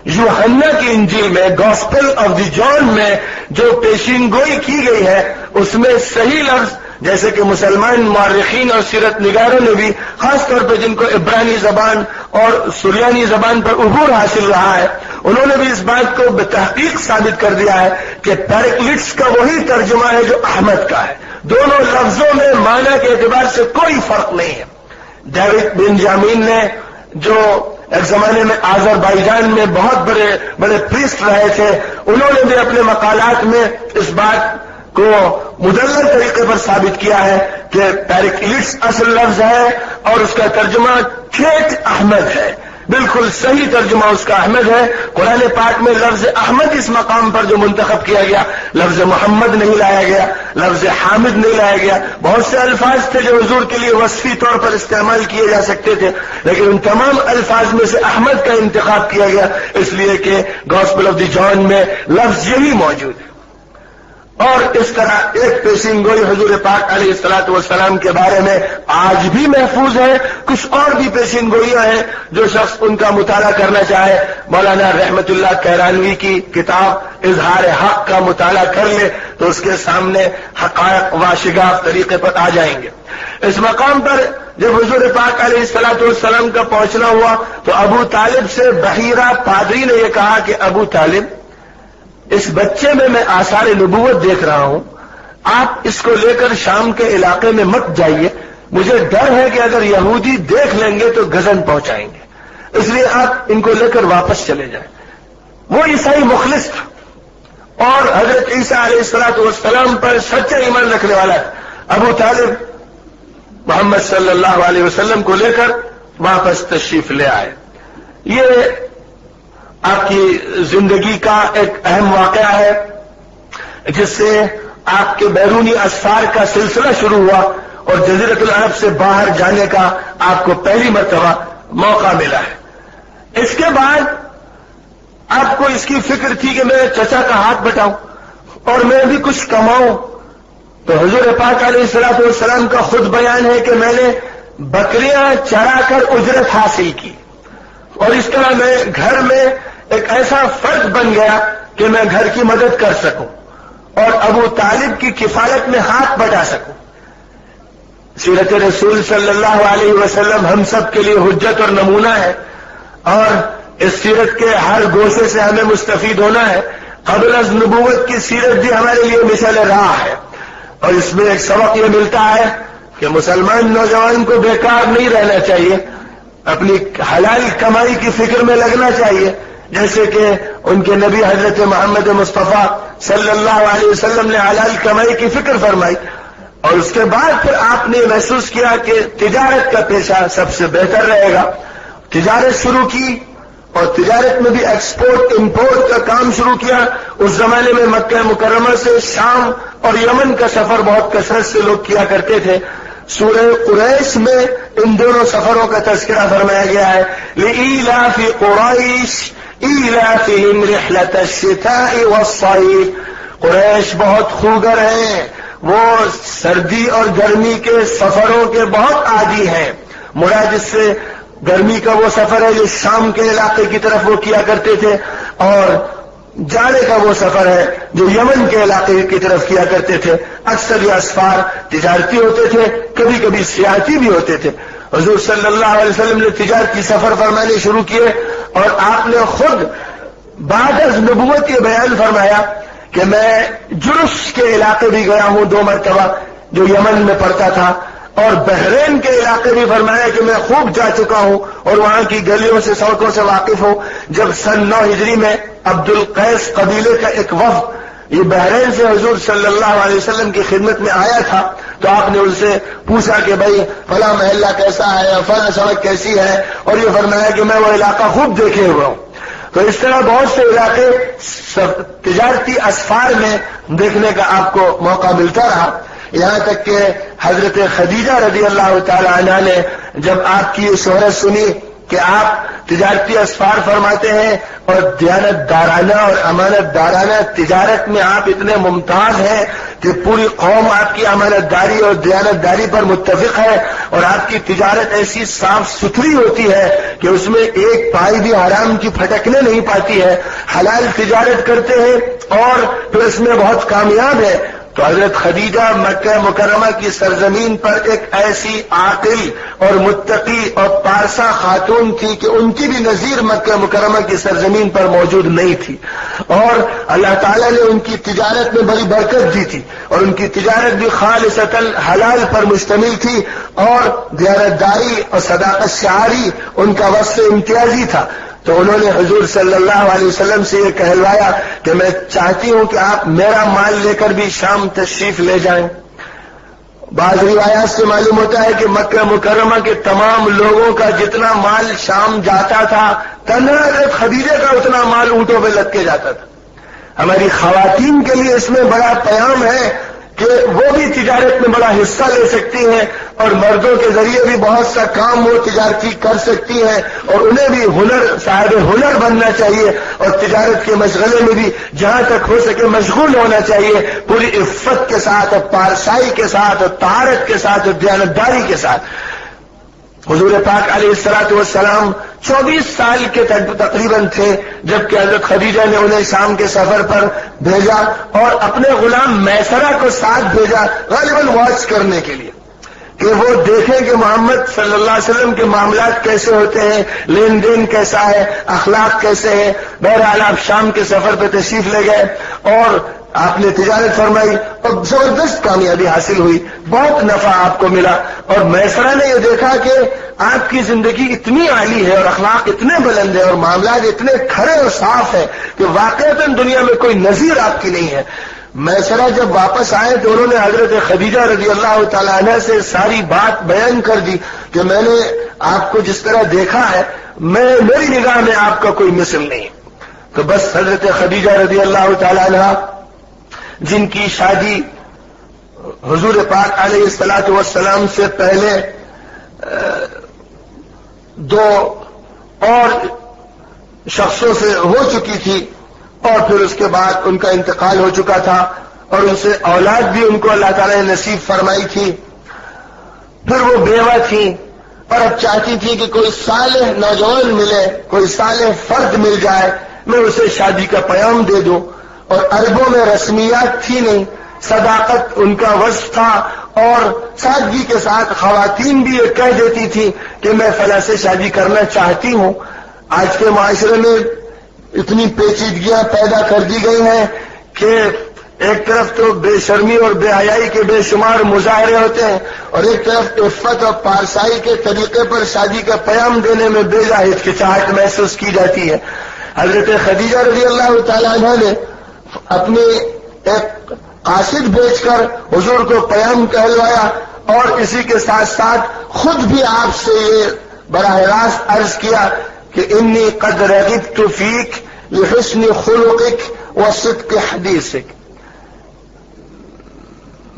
Speaker 3: یوحنا کی انجیل میں، گاسپل آف دی جان میں جو پیشین گوئی کی گئی ہے اس میں صحیح لفظ، جیسے کہ مسلمان مورخین اور سیرت نگاروں نے بھی، خاص طور پہ جن کو عبرانی زبان اور سریانی زبان پر عبور حاصل رہا ہے، انہوں نے بھی اس بات کو بتحقیق ثابت کر دیا ہے کہ پیریکلٹس کا وہی ترجمہ ہے جو احمد کا ہے۔ دونوں لفظوں میں معنی کے اعتبار سے کوئی فرق نہیں ہے۔ ڈیوڈ بنجامین نے، جو ایک زمانے میں آذربائیجان میں بہت بڑے پریسٹ رہے تھے، انہوں نے بھی اپنے مقالات میں اس بات کو مدلل طریقے پر ثابت کیا ہے کہ پیریکلٹس اصل لفظ ہے اور اس کا ترجمہ ٹھیک احمد ہے، بالکل صحیح ترجمہ اس کا احمد ہے۔ قرآن پاک میں لفظ احمد اس مقام پر جو منتخب کیا گیا، لفظ محمد نہیں لایا گیا، لفظ حامد نہیں لایا گیا۔ بہت سے الفاظ تھے جو حضور کے لیے وصفی طور پر استعمال کیے جا سکتے تھے، لیکن ان تمام الفاظ میں سے احمد کا انتخاب کیا گیا، اس لیے کہ گاسپل آف دی جان میں لفظ یہی موجود ہے۔ اور اس طرح ایک پیشین گوئی حضور پاک علیہ الصلوۃ والسلام کے بارے میں آج بھی محفوظ ہے. کچھ اور بھی پیشین گوئیاں ہیں، جو شخص ان کا مطالعہ کرنا چاہے مولانا رحمت اللہ کیرانوی کی کتاب اظہار حق کا مطالعہ کر لے تو اس کے سامنے حقائق واشگاف طریقے پر آ جائیں گے. اس مقام پر جب حضور پاک علیہ الصلوۃ والسلام کا پہنچنا ہوا تو ابو طالب سے بحیرہ پادری نے یہ کہا کہ ابو طالب، اس بچے میں آثار نبوت دیکھ رہا ہوں، آپ اس کو لے کر شام کے علاقے میں مت جائیے، مجھے ڈر ہے کہ اگر یہودی دیکھ لیں گے تو گزن پہنچائیں گے، اس لیے آپ ان کو لے کر واپس چلے جائیں. وہ عیسائی مخلص تھا اور حضرت عیسیٰ علیہ الصلوۃ والسلام پر سچا ایمان رکھنے والا ہے. ابو طالب محمد صلی اللہ علیہ وسلم کو لے کر واپس تشریف لے آئے. یہ آپ کی زندگی کا ایک اہم واقعہ ہے جس سے آپ کے بیرونی اسفار کا سلسلہ شروع ہوا اور جزیرۃ العرب سے باہر جانے کا آپ کو پہلی مرتبہ موقع ملا ہے. اس کے بعد آپ کو اس کی فکر تھی کہ میں چچا کا ہاتھ بٹاؤں اور میں بھی کچھ کماؤں. تو حضور پاک علیہ الصلوۃ والسلام کا خود بیان ہے کہ میں نے بکریاں چرا کر اجرت حاصل کی اور اس طرح میں گھر میں ایک ایسا فرد بن گیا کہ میں گھر کی مدد کر سکوں اور ابو طالب کی کفالت میں ہاتھ بٹا سکوں. سیرت رسول صلی اللہ علیہ وسلم ہم سب کے لیے حجت اور نمونہ ہے اور اس سیرت کے ہر گوشے سے ہمیں مستفید ہونا ہے. قبل از نبوت کی سیرت بھی ہمارے لیے مثال راہ ہے اور اس میں ایک سبق یہ ملتا ہے کہ مسلمان نوجوان کو بیکار نہیں رہنا چاہیے، اپنی حلال کمائی کی فکر میں لگنا چاہیے، جیسے کہ ان کے نبی حضرت محمد مصطفیٰ صلی اللہ علیہ وسلم نے حلال کمائی کی فکر فرمائی. اور اس کے بعد پھر آپ نے محسوس کیا کہ تجارت کا پیشہ سب سے بہتر رہے گا. تجارت شروع کی اور تجارت میں بھی ایکسپورٹ امپورٹ کا کام شروع کیا. اس زمانے میں مکہ مکرمہ سے شام اور یمن کا سفر بہت کثرت سے لوگ کیا کرتے تھے. سورہ قریش میں ان دونوں سفروں کا تذکرہ فرمایا گیا ہے. لإیلاف قریش ایلافہم رحلۃ الشتاء والصیف. قریش بہت خوگر ہیں، وہ سردی اور گرمی کے سفروں کے بہت عادی ہیں. مراد اس سے گرمی کا وہ سفر ہے جو شام کے علاقے کی طرف وہ کیا کرتے تھے اور جاڑے کا وہ سفر ہے جو یمن کے علاقے کی طرف کیا کرتے تھے. اکثر یہ اسفار تجارتی ہوتے تھے، کبھی کبھی سیاحتی بھی ہوتے تھے. حضور صلی اللہ علیہ وسلم نے تجارتی سفر فرمانے شروع کیے اور آپ نے خود بعد از نبوت یہ بیان فرمایا کہ میں جرس کے علاقے بھی گیا ہوں 2 مرتبہ جو یمن میں پڑتا تھا، اور بحرین کے علاقے بھی فرمایا کہ میں خوب جا چکا ہوں اور وہاں کی گلیوں سے سڑکوں سے واقف ہوں. جب سن 9 ہجری میں عبد القیس قبیلے کا ایک وفد یہ بحرین سے حضور صلی اللہ علیہ وسلم کی خدمت میں آیا تھا تو آپ نے ان سے پوچھا کہ بھائی فلاں محلہ کیسا ہے، فلاں سڑک کیسی ہے، اور یہ فرمایا کہ میں وہ علاقہ خوب دیکھے ہوا ہوں. تو اس طرح بہت سے علاقے تجارتی اسفار میں دیکھنے کا آپ کو موقع ملتا رہا. یہاں تک کہ حضرت خدیجہ رضی اللہ تعالی عنہا نے جب آپ کی یہ شہرت سنی کہ آپ تجارتی اسفار فرماتے ہیں اور دیانت دارانہ اور امانت دارانہ تجارت میں آپ اتنے ممتاز ہیں کہ پوری قوم آپ کی امانت داری اور دیانت داری پر متفق ہے اور آپ کی تجارت ایسی صاف ستھری ہوتی ہے کہ اس میں ایک پائی بھی حرام کی پھٹکنے نہیں پاتی ہے، حلال تجارت کرتے ہیں اور پھر اس میں بہت کامیاب ہے. تو حضرت خدیجہ مکہ مکرمہ کی سرزمین پر ایک ایسی عاقل اور متقی اور پارسا خاتون تھی کہ ان کی بھی نظیر مکہ مکرمہ کی سرزمین پر موجود نہیں تھی، اور اللہ تعالیٰ نے ان کی تجارت میں بڑی برکت دی تھی اور ان کی تجارت بھی خالصتاً حلال پر مشتمل تھی اور دیانتداری اور صداقت شعاری ان کا وصف امتیازی تھا. تو انہوں نے حضور صلی اللہ علیہ وسلم سے یہ کہلوایا کہ میں چاہتی ہوں کہ آپ میرا مال لے کر بھی شام تشریف لے جائیں. بعض روایات سے معلوم ہوتا ہے کہ مکہ مکرمہ کے تمام لوگوں کا جتنا مال شام جاتا تھا تنہا حضرت خدیجہ کا اتنا مال اونٹوں پہ لد کے جاتا تھا. ہماری خواتین کے لیے اس میں بڑا پیام ہے کہ وہ بھی تجارت میں بڑا حصہ لے سکتی ہیں اور مردوں کے ذریعے بھی بہت سا کام وہ تجارتی کر سکتی ہیں اور انہیں بھی صاحب ہنر بننا چاہیے اور تجارت کے مشغلے میں بھی جہاں تک ہو سکے مشغول ہونا چاہیے، پوری عفت کے ساتھ اور پارسائی کے ساتھ اور طہارت کے ساتھ اور دیانتداری کے ساتھ۔ حضور پاک علیہ الصلوۃ والسلام 24 سال کے تقریباً تھے جبکہ حضرت خدیجہ نے انہیں شام کے سفر پر بھیجا اور اپنے غلام میسرہ کو ساتھ بھیجا غالباً واچ کرنے کے لیے کہ وہ دیکھیں کہ محمد صلی اللہ علیہ وسلم کے معاملات کیسے ہوتے ہیں، لین دین کیسا ہے، اخلاق کیسے ہیں۔ بہرحال آپ شام کے سفر پہ تشریف لے گئے اور آپ نے تجارت فرمائی اور زبردست کامیابی حاصل ہوئی، بہت نفع آپ کو ملا۔ اور میسرہ نے یہ دیکھا کہ آپ کی زندگی اتنی عالی ہے اور اخلاق اتنے بلند ہے اور معاملات اتنے کھڑے اور صاف ہے کہ واقعتاً دنیا میں کوئی نظیر آپ کی نہیں ہے۔ میسرہ جب واپس آئے تو انہوں نے حضرت خدیجہ رضی اللہ تعالی عنہ سے ساری بات بیان کر دی کہ میں نے آپ کو جس طرح دیکھا ہے میری نگاہ میں آپ کا کوئی مثل نہیں۔ تو بس حضرت خدیجہ رضی اللہ تعالی عنہ جن کی شادی حضور پاک علیہ الصلوۃ والسلام سے پہلے 2 اور شخصوں سے ہو چکی تھی اور پھر اس کے بعد ان کا انتقال ہو چکا تھا اور ان سے اولاد بھی ان کو اللہ تعالی نے نصیب فرمائی تھی، پھر وہ بیوہ تھی اور اب چاہتی تھی کہ کوئی صالح نوجوان ملے، کوئی صالح فرد مل جائے، میں اسے شادی کا پیام دے دوں۔ اور عربوں میں رسمیات تھی نہیں، صداقت ان کا وصف تھا اور سادگی کے ساتھ خواتین بھی یہ کہہ دیتی تھی کہ میں فلاں سے شادی کرنا چاہتی ہوں۔ آج کے معاشرے میں اتنی پیچیدگیاں پیدا کر دی گئی ہیں کہ ایک طرف تو بے شرمی اور بے حیائی کے بے شمار مظاہرے ہوتے ہیں اور ایک طرف عفت اور پارسائی کے طریقے پر شادی کا پیام دینے میں بے جا ہچکچاہٹ محسوس کی جاتی ہے۔ حضرت خدیجہ رضی اللہ تعالی عنہ نے اپنے ایک قاصد بھیج کر حضور کو پیام کہلوایا اور اسی کے ساتھ ساتھ خود بھی آپ سے یہ براہ راست عرض کیا کہ انی قد رغبت فیک لحسن خلقک وصدق حدیثک،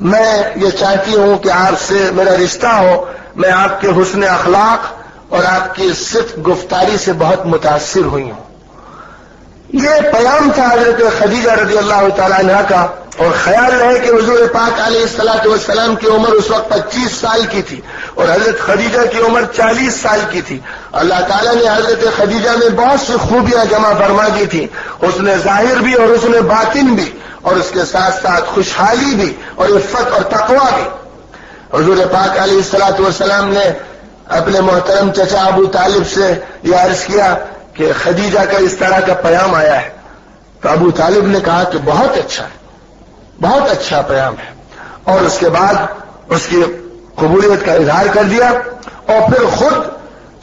Speaker 3: میں یہ چاہتی ہوں کہ آپ سے میرا رشتہ ہو، میں آپ کے حسن اخلاق اور آپ کی صدق گفتاری سے بہت متاثر ہوئی ہوں۔ یہ پیام تھا حضرت خدیجہ رضی اللہ تعالی عنہ کا، اور خیال رہے کہ حضور پاک علیہ الصلوۃ والسلام کی عمر اس وقت 25 سال کی تھی اور حضرت خدیجہ کی عمر 40 سال کی تھی۔ اللہ تعالیٰ نے حضرت خدیجہ میں بہت سی خوبیاں جمع فرما دی تھی، حسن ظاہر بھی اور حسن باطن بھی، اور اس کے ساتھ ساتھ خوشحالی بھی اور عفت اور تقویٰ بھی۔ حضور پاک علیہ الصلوۃ والسلام نے اپنے محترم چچا ابو طالب سے یہ عرض کیا کہ خدیجہ کا اس طرح کا پیام آیا ہے، تو ابو طالب نے کہا کہ بہت اچھا ہے، بہت اچھا پیام ہے، اور اس کے بعد اس کی قبولیت کا اظہار کر دیا اور پھر خود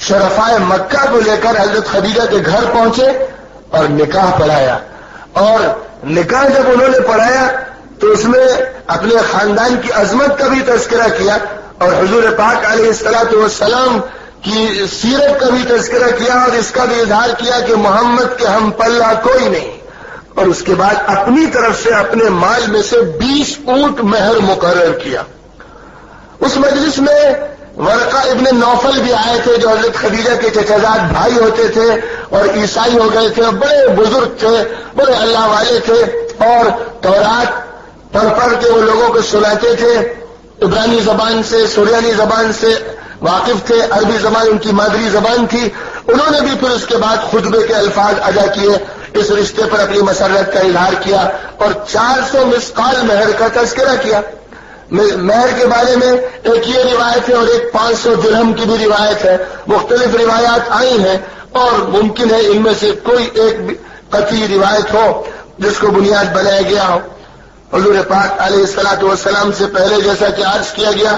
Speaker 3: شرفائے مکہ کو لے کر حضرت خدیجہ کے گھر پہنچے اور نکاح پڑھایا۔ اور نکاح جب انہوں نے پڑھایا تو اس میں اپنے خاندان کی عظمت کا بھی تذکرہ کیا اور حضور پاک علیہ الصلوۃ والسلام کی سیرت کا بھی تذکرہ کیا اور اس کا بھی اظہار کیا کہ محمد کے ہم پلہ کوئی نہیں، اور اس کے بعد اپنی طرف سے اپنے مال میں سے 20 اونٹ مہر مقرر کیا۔ اس مجلس میں ورقہ ابن نوفل بھی آئے تھے جو حضرت خدیجہ کے چچازاد بھائی ہوتے تھے اور عیسائی ہو گئے تھے، بڑے بزرگ تھے، بڑے اللہ والے تھے اور تورات پڑھ کے وہ لوگوں کو سناتے تھے، عبرانی زبان سے سریانی زبان سے واقف تھے، عربی زبان ان کی مادری زبان تھی۔ انہوں نے بھی پھر اس کے بعد خطبے کے الفاظ ادا کیے، اس رشتے پر اپنی مسرت کا اظہار کیا اور 400 مسقال مہر کا تذکرہ کیا۔ مہر کے بارے میں ایک یہ روایت ہے اور ایک 500 درہم کی بھی روایت ہے، مختلف روایات آئی ہیں اور ممکن ہے ان میں سے کوئی ایک قطعی روایت ہو جس کو بنیاد بنایا گیا ہو۔ حضور پاک علیہ الصلوۃ والسلام سے پہلے جیسا کہ عرض کیا گیا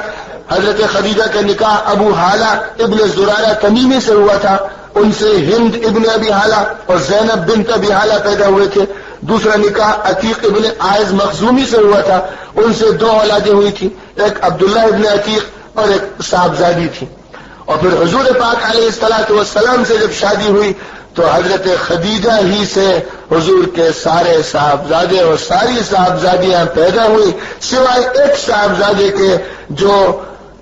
Speaker 3: حضرت خدیجہ کا نکاح ابو حالہ ابن زرارہ تمیمی سے ہوا تھا، ان سے ہند ابن ابی حالہ اور زینب بنت ابی حالہ پیدا ہوئے تھے۔ دوسرا نکاح عتیق ابن عائز مخزومی سے ہوا تھا، ان سے 2 اولادیں ہوئی تھی، ایک عبداللہ ابن عتیق اور ایک صاحبزادی تھی۔ اور پھر حضور پاک علیہ الصلوۃ والسلام سے جب شادی ہوئی تو حضرت خدیجہ ہی سے حضور کے سارے صاحبزادے اور ساری صاحبزادیاں پیدا ہوئی سوائے ایک صاحبزادے کے جو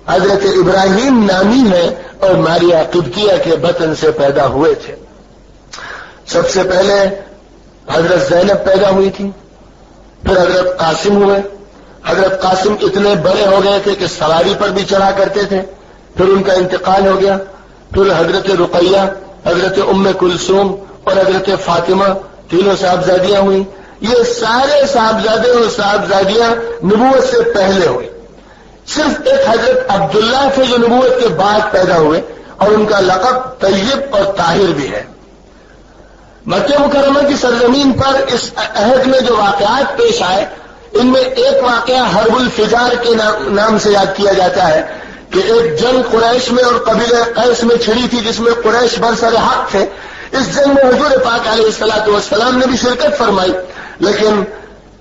Speaker 3: حضرت ابراہیم نامی ہے اور ماریا قبطیہ کے بطن سے پیدا ہوئے تھے۔ سب سے پہلے حضرت زینب پیدا ہوئی تھی، پھر حضرت قاسم ہوئے۔ حضرت قاسم اتنے بڑے ہو گئے تھے کہ سواری پر بھی چڑھا کرتے تھے، پھر ان کا انتقال ہو گیا۔ پھر حضرت رقیہ، حضرت ام کلثوم اور حضرت فاطمہ تینوں صاحبزادیاں ہوئی۔ یہ سارے صاحبزادے اور صاحبزادیاں نبوت سے پہلے ہوئے۔ صرف ایک حضرت عبداللہ تھے جو نبوت کے بعد پیدا ہوئے اور ان کا لقب طیب اور طاہر بھی ہے۔ مکہ مکرمہ کی سرزمین پر اس عہد میں جو واقعات پیش آئے ان میں ایک واقعہ حرب الفجار کے نام سے یاد کیا جاتا ہے کہ ایک جنگ قریش میں اور قبیلہ قیس میں چھڑی تھی جس میں قریش برسر حق تھے۔ اس جنگ میں حضور پاک علیہ الصلوۃ والسلام نے بھی شرکت فرمائی، لیکن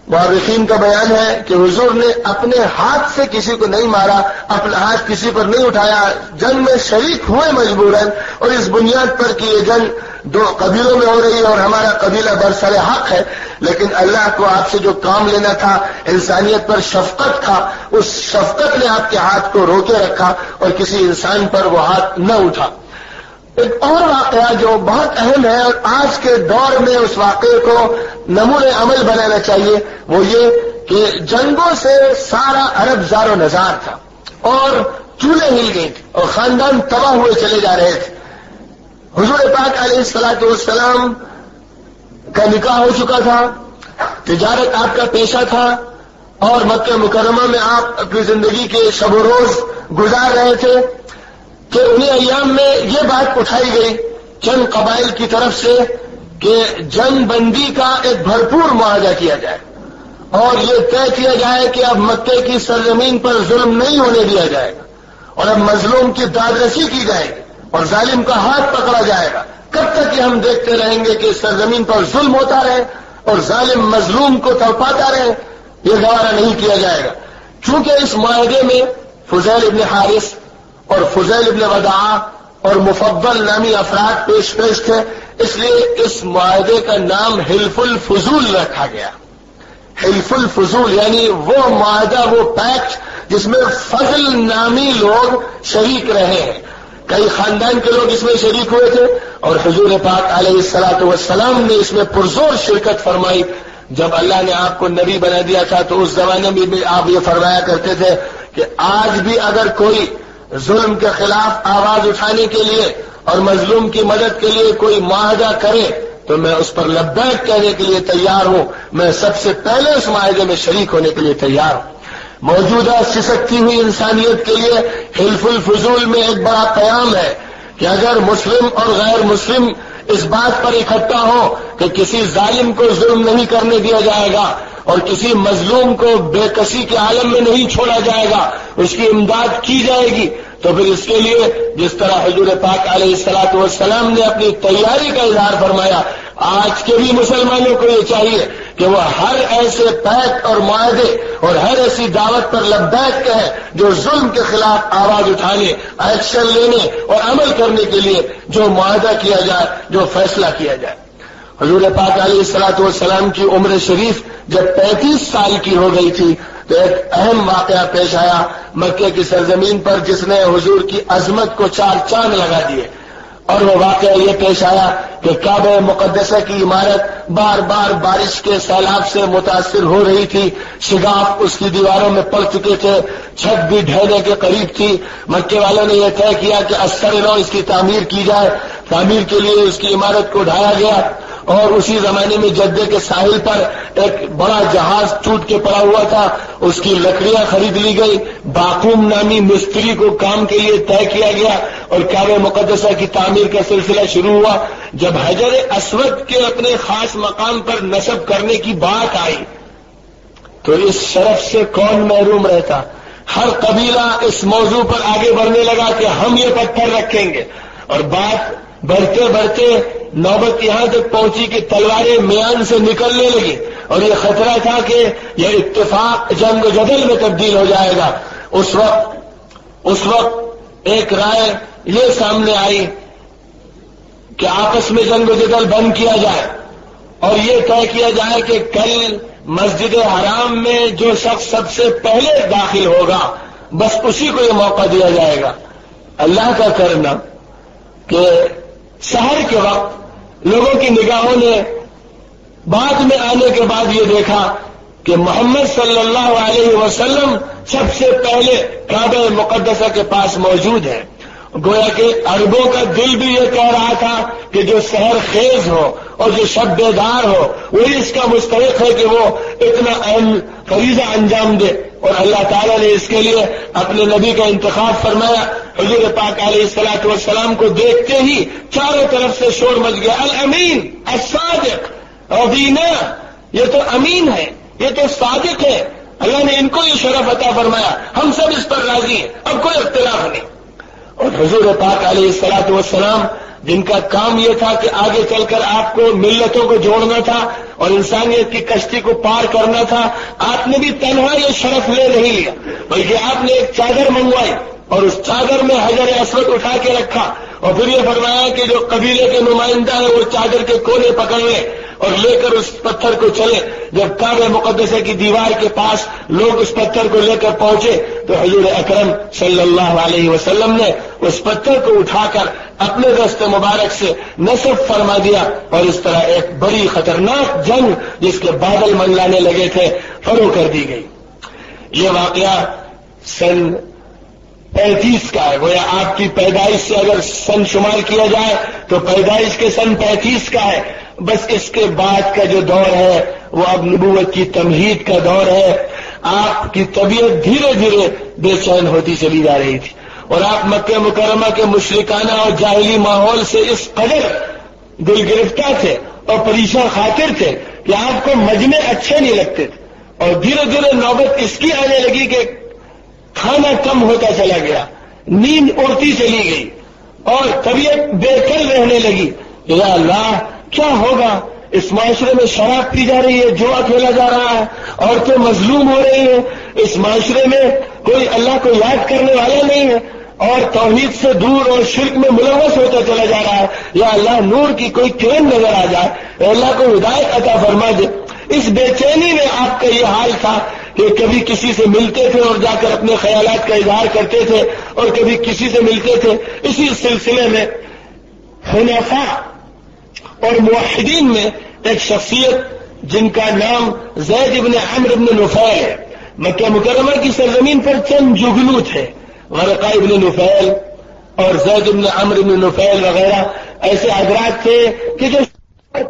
Speaker 3: مورخین کا بیان ہے کہ حضور نے اپنے ہاتھ سے کسی کو نہیں مارا، اپنا ہاتھ کسی پر نہیں اٹھایا، جنگ میں شریک ہوئے مجبوراً، اور اس بنیاد پر کہ یہ جنگ دو قبیلوں میں ہو رہی ہے اور ہمارا قبیلہ برسر حق ہے، لیکن اللہ کو آپ سے جو کام لینا تھا، انسانیت پر شفقت تھا، اس شفقت نے آپ کے ہاتھ کو روکے رکھا اور کسی انسان پر وہ ہاتھ نہ اٹھا۔ ایک اور واقعہ جو بہت اہم ہے اور آج کے دور میں اس واقعے کو نمونہ عمل بنانا چاہیے، وہ یہ کہ جنگوں سے سارا عرب زار و نزار تھا اور چولہے ہل گئی تھی اور خاندان تباہ ہوئے چلے جا رہے تھے۔ حضور پاک علیہ الصلوۃ والسلام کا نکاح ہو چکا تھا، تجارت آپ کا پیشہ تھا اور مکہ مکرمہ میں آپ اپنی زندگی کے شب و روز گزار رہے تھے کہ انہیں ایام میں یہ بات اٹھائی گئی چند قبائل کی طرف سے کہ جنگ بندی کا ایک بھرپور معاہدہ کیا جائے اور یہ طے کیا جائے کہ اب مکے کی سرزمین پر ظلم نہیں ہونے دیا جائے گا اور اب مظلوم کی دادرسی کی جائے گی اور ظالم کا ہاتھ پکڑا جائے گا۔ کب تک کہ ہم دیکھتے رہیں گے کہ سرزمین پر ظلم ہوتا رہے اور ظالم مظلوم کو تڑپاتا رہے، یہ گوارا نہیں کیا جائے گا۔ چونکہ اس معاہدے میں فضیل ابن حارث اور فضیل ابن وداع اور مفضل نامی افراد پیش تھے، اس لیے اس معاہدے کا نام حلف الفضول رکھا گیا۔ حلف الفضول یعنی وہ معاہدہ، وہ پیکٹ جس میں فضل نامی لوگ شریک رہے ہیں۔ کئی خاندان کے لوگ اس میں شریک ہوئے تھے اور حضور پاک علیہ الصلوۃ والسلام نے اس میں پرزور شرکت فرمائی۔ جب اللہ نے آپ کو نبی بنا دیا تھا تو اس زمانے میں بھی آپ یہ فرمایا کرتے تھے کہ آج بھی اگر کوئی ظلم کے خلاف آواز اٹھانے کے لیے اور مظلوم کی مدد کے لیے کوئی معاہدہ کرے تو میں اس پر لبیک کہنے کے لیے تیار ہوں، میں سب سے پہلے اس معاہدے میں شریک ہونے کے لیے تیار ہوں۔ موجودہ سسکتی ہوئی انسانیت کے لیے حلف الفضول میں ایک بڑا پیام ہے کہ اگر مسلم اور غیر مسلم اس بات پر اکٹھا ہو کہ کسی ظالم کو ظلم نہیں کرنے دیا جائے گا اور کسی مظلوم کو بے کسی کے عالم میں نہیں چھوڑا جائے گا، اس کی امداد کی جائے گی، تو پھر اس کے لیے جس طرح حضور پاک علیہ الصلوۃ والسلام نے اپنی تیاری کا اظہار فرمایا، آج کے بھی مسلمانوں کو یہ چاہیے کہ وہ ہر ایسے پیکٹ اور معاہدے اور ہر ایسی دعوت پر لبیک کہے جو ظلم کے خلاف آواز اٹھانے، ایکشن لینے اور عمل کرنے کے لیے جو معاہدہ کیا جائے، جو فیصلہ کیا جائے۔ حضور پاک علیہ الصلوۃ والسلام کی عمر شریف جب 35 سال کی ہو گئی تھی تو ایک اہم واقعہ پیش آیا مکے کی سرزمین پر جس نے حضور کی عظمت کو چار چاند لگا دیے، اور وہ واقعہ یہ پیش آیا کہ کعبہ مقدسہ کی عمارت بار بار بارش کے سیلاب سے متاثر ہو رہی تھی، شگاف اس کی دیواروں میں پڑ چکے تھے، چھت بھی ڈھہنے کے قریب تھی۔ مکے والوں نے یہ طے کیا کہ اثر نو اس کی تعمیر کی جائے، تعمیر کے لیے اس کی عمارت کو ڈھایا گیا، اور اسی زمانے میں جدے کے ساحل پر ایک بڑا جہاز ٹوٹ کے پڑا ہوا تھا، اس کی لکڑیاں خرید لی گئی، باقوم نامی مستری کو کام کے لیے طے کیا گیا اور کعبہ مقدسہ کی تعمیر کا سلسلہ شروع ہوا۔ جب حجر اسود کے اپنے خاص مقام پر نصب کرنے کی بات آئی تو اس شرف سے کون محروم رہتا؟ ہر قبیلہ اس موضوع پر آگے بڑھنے لگا کہ ہم یہ پتھر رکھیں گے، اور بات بڑھتے بڑھتے نوبت یہاں تک پہنچی کہ تلواریں میان سے نکلنے لگی اور یہ خطرہ تھا کہ یہ اتفاق جنگ و جدل میں تبدیل ہو جائے گا۔ اس وقت ایک رائے یہ سامنے آئی کہ آپس میں جنگ و جدل بند کیا جائے اور یہ طے کیا جائے کہ کل مسجد حرام میں جو شخص سب سے پہلے داخل ہوگا بس اسی کو یہ موقع دیا جائے گا۔ اللہ کا کرنا کہ سحر کے وقت لوگوں کی نگاہوں نے بعد میں آنے کے بعد یہ دیکھا کہ محمد صلی اللہ علیہ وسلم سب سے پہلے کعبہ مقدسہ کے پاس موجود ہے۔ گویا کہ عربوں کا دل بھی یہ کہہ رہا تھا کہ جو سحر خیز ہو اور جو شب بیدار ہو وہی اس کا مستحق ہے کہ وہ اتنا اہم فریضہ انجام دے، اور اللہ تعالیٰ نے اس کے لیے اپنے نبی کا انتخاب فرمایا۔ حضور پاک علیہ الصلوۃ والسلام کو دیکھتے ہی چاروں طرف سے شور مچ گیا، الامین الصادق رضینا، یہ تو امین ہے، یہ تو صادق ہے، اللہ نے ان کو یہ شرف عطا فرمایا، ہم سب اس پر راضی ہیں، اب کوئی اختلاف نہیں۔ اور حضور پاک علیہ الصلوۃ والسلام جن کا کام یہ تھا کہ آگے چل کر آپ کو ملتوں کو جوڑنا تھا اور انسانیت کی کشتی کو پار کرنا تھا، آپ نے بھی تنہا یہ شرف لے نہیں لیا بلکہ آپ نے ایک چادر منگوائی اور اس چادر میں حجر اسود اٹھا کے رکھا، اور پھر یہ فرمایا کہ جو قبیلے کے نمائندہ ہیں وہ چادر کے کونے پکڑ لیں اور لے کر اس پتھر کو چلے۔ جب کعبہ مقدسہ کی دیوار کے پاس لوگ اس پتھر کو لے کر پہنچے تو حضور اکرم صلی اللہ علیہ وسلم نے اس پتھر کو اٹھا کر اپنے دست مبارک سے نصب فرما دیا، اور اس طرح ایک بڑی خطرناک جنگ جس کے بادل منڈلانے لگے تھے فروغ کر دی گئی۔ یہ واقعہ سن 35 کا ہے، گویا آپ کی پیدائش سے اگر سن شمار کیا جائے تو پیدائش کے سن 35 کا ہے۔ بس اس کے بعد کا جو دور ہے وہ اب نبوت کی تمہید کا دور ہے۔ آپ کی طبیعت دھیرے دھیرے بے چین ہوتی چلی جا رہی تھی، اور آپ مکہ مکرمہ کے مشرکانہ اور جاہلی ماحول سے اس قدر دل گرفتہ تھے اور پریشان خاطر تھے کہ آپ کو مجمع اچھے نہیں لگتے تھے، اور دھیرے دھیرے نوبت اس کی آنے لگی کہ کھانا کم ہوتا چلا گیا، نیند اڑتی چلی گئی اور طبیعت بے کل رہنے لگی۔ یا اللہ کیا ہوگا؟ اس معاشرے میں شراب پی جا رہی ہے، جوا کھیلا جا رہا ہے، عورتیں مظلوم ہو رہی ہیں، اس معاشرے میں کوئی اللہ کو یاد کرنے والا نہیں ہے، اور توحید سے دور اور شرک میں ملوث ہوتا چلا جا رہا ہے۔ یا اللہ نور کی کوئی کرن نظر آ جائے، اے اللہ کو ہدایت عطا فرما دے۔ اس بے چینی میں آپ کا یہ حال تھا کہ کبھی کسی سے ملتے تھے اور جا کر اپنے خیالات کا اظہار کرتے تھے، اور کبھی کسی سے ملتے تھے۔ اسی سلسلے میں حنفاء اور موحدین میں ایک شخصیت جن کا نام زید ابن عمرو ابن نفیل ہے، مکہ مکرمہ کی سرزمین پر چند جگلو تھے، ورقہ ابن نفیل اور زید ابن عمرو ابن نفیل وغیرہ ایسے حضرات تھے کہ جو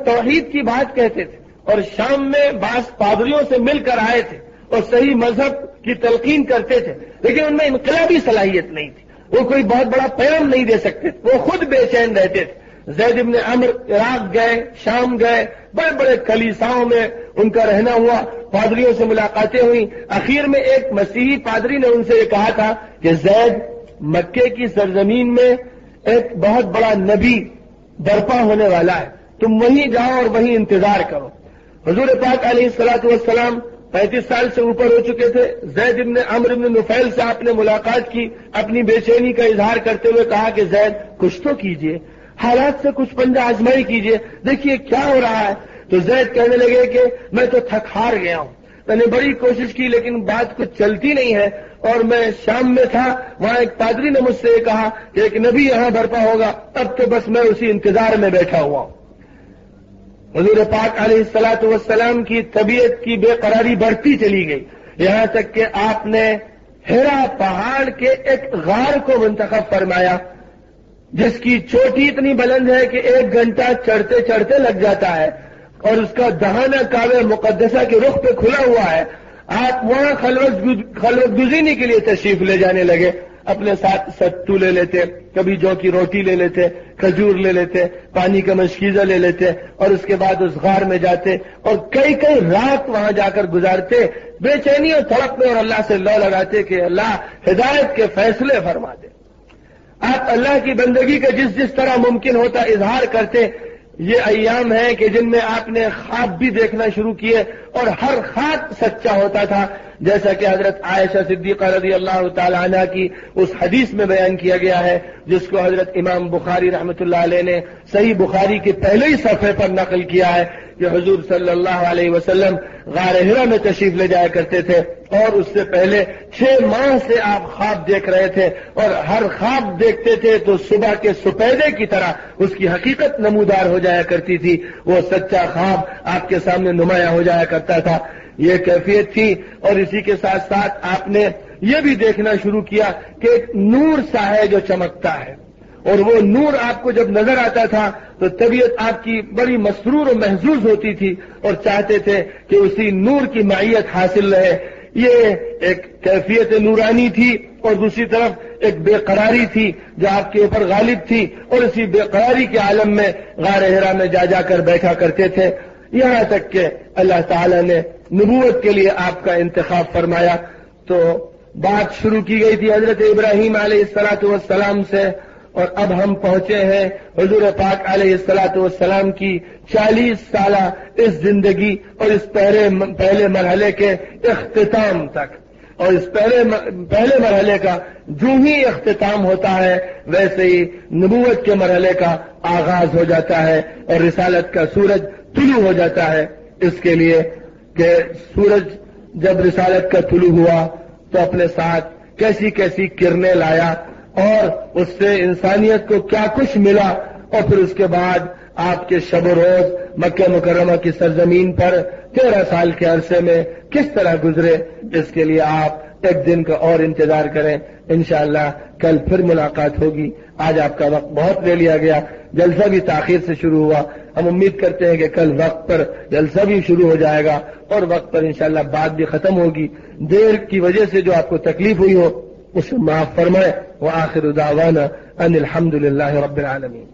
Speaker 3: توحید کی بات کہتے تھے اور شام میں بعض پادریوں سے مل کر آئے تھے اور صحیح مذہب کی تلقین کرتے تھے، لیکن ان میں انقلابی صلاحیت نہیں تھی، وہ کوئی بہت بڑا پیغام نہیں دے سکتے، وہ خود بے چین رہتے تھے۔ زید ابن عمرو عراق گئے، شام گئے، بڑے بڑے کلیساؤں میں ان کا رہنا ہوا، پادریوں سے ملاقاتیں ہوئی۔ اخیر میں ایک مسیحی پادری نے ان سے یہ کہا تھا کہ زید، مکے کی سرزمین میں ایک بہت بڑا نبی برپا ہونے والا ہے، تم وہیں جاؤ اور وہیں انتظار کرو۔ حضور پاک علیہ الصلوۃ والسلام 35 سال سے اوپر ہو چکے تھے۔ زید ابن عمرو ابن نفیل سے آپ نے ملاقات کی، اپنی بے چینی کا اظہار کرتے ہوئے کہا کہ زید کچھ تو کیجئے، حالات سے کچھ پنجہ آزمائی کیجئے، دیکھیے کیا ہو رہا ہے۔ تو زید کہنے لگے کہ میں تو تھک ہار گیا ہوں، میں نے بڑی کوشش کی لیکن بات کچھ چلتی نہیں ہے، اور میں شام میں تھا، وہاں ایک پادری نے مجھ سے یہ کہا کہ ایک نبی یہاں برپا ہوگا، اب تو بس میں اسی انتظار میں بیٹھا ہوا ہوں۔ حضور پاک علیہ الصلوۃ والسلام کی طبیعت کی بے قراری بڑھتی چلی گئی، یہاں تک کہ آپ نے ہیرا پہاڑ کے ایک غار کو منتخب فرمایا جس کی چوٹی اتنی بلند ہے کہ 1 گھنٹہ چڑھتے چڑھتے لگ جاتا ہے، اور اس کا دہانہ کعبہ مقدسہ کے رخ پہ کھلا ہوا ہے۔ آپ وہاں خلوت گزینی کے لیے تشریف لے جانے لگے، اپنے ساتھ ستو لے لیتے، کبھی جو کی روٹی لے لیتے، کھجور لے لیتے، پانی کا مشکیزہ لے لیتے، اور اس کے بعد اس غار میں جاتے اور کئی رات وہاں جا کر گزارتے، بے چینی اور تڑپ میں، اور اللہ سے لو لگاتے کہ اللہ ہدایت کے فیصلے فرما دے۔ آپ اللہ کی بندگی کا جس طرح ممکن ہوتا اظہار کرتے۔ یہ ایام ہیں کہ جن میں آپ نے خواب بھی دیکھنا شروع کیے، اور ہر خواب سچا ہوتا تھا، جیسا کہ حضرت عائشہ صدیقہ رضی اللہ تعالی عنہ کی اس حدیث میں بیان کیا گیا ہے، جس کو حضرت امام بخاری رحمۃ اللہ علیہ نے صحیح بخاری کے پہلے ہی صفحے پر نقل کیا ہے کہ حضور صلی اللہ علیہ وسلم غار حرا میں تشریف لے جایا کرتے تھے، اور اس سے پہلے 6 ماہ سے آپ خواب دیکھ رہے تھے، اور ہر خواب دیکھتے تھے تو صبح کے سپیدے کی طرح اس کی حقیقت نمودار ہو جایا کرتی تھی، وہ سچا خواب آپ کے سامنے نمایاں ہو جایا کرتا تھا۔ یہ کیفیت تھی، اور اسی کے ساتھ ساتھ آپ نے یہ بھی دیکھنا شروع کیا کہ ایک نور سا ہے جو چمکتا ہے، اور وہ نور آپ کو جب نظر آتا تھا تو طبیعت آپ کی بڑی مسرور و محظوظ ہوتی تھی، اور چاہتے تھے کہ اسی نور کی معیت حاصل رہے۔ یہ ایک کیفیت نورانی تھی، اور دوسری طرف ایک بے قراری تھی جو آپ کے اوپر غالب تھی، اور اسی بے قراری کے عالم میں غار حرا میں جا کر بیٹھا کرتے تھے، یہاں تک کہ اللہ تعالی نے نبوت کے لیے آپ کا انتخاب فرمایا۔ تو بات شروع کی گئی تھی حضرت ابراہیم علیہ السلام سے، اور اب ہم پہنچے ہیں حضور پاک علیہ السلام کی 40 سالہ اس زندگی اور اس پہلے مرحلے کے اختتام تک۔ اور اس پہلے مرحلے کا جو ہی اختتام ہوتا ہے ویسے ہی نبوت کے مرحلے کا آغاز ہو جاتا ہے، اور رسالت کا سورج طلوع ہو جاتا ہے۔ اس کے لیے کہ سورج جب رسالت کا طلوع ہوا تو اپنے ساتھ کیسی کیسی کرنیں لایا، اور اس سے انسانیت کو کیا کچھ ملا، اور پھر اس کے بعد آپ کے شب و روز مکہ مکرمہ کی سرزمین پر 13 سال کے عرصے میں کس طرح گزرے، اس کے لیے آپ ایک دن کا اور انتظار کریں۔ انشاءاللہ کل پھر ملاقات ہوگی۔ آج آپ کا وقت بہت لے لیا گیا، جلسہ بھی تاخیر سے شروع ہوا، ہم امید کرتے ہیں کہ کل وقت پر جلسہ بھی شروع ہو جائے گا، اور وقت پر انشاءاللہ بات بھی ختم ہوگی۔ دیر کی وجہ سے جو آپ کو تکلیف ہوئی ہو اسے معاف فرمائے۔ وآخر دعوانا ان الحمدللہ رب العالمین۔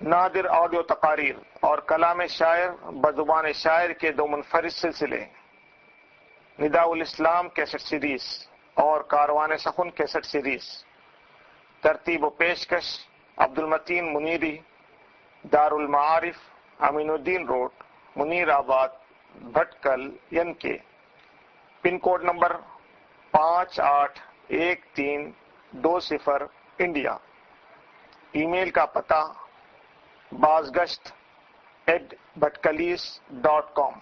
Speaker 1: نادر آڈیو تقاریر اور کلام شاعر بزبان شاعر کے 2 منفرد سلسلے، نداء الاسلام کیسٹ سیریز اور کاروان سخن کیسٹ سیریز، ترتیب و پیشکش عبد المتین منیری، دار المعارف امین الدین روڈ، منیر آباد، بھٹکل، کے پن کوڈ نمبر 581320 انڈیا۔ ای میل کا پتہ بازگشت@bhatkalis.com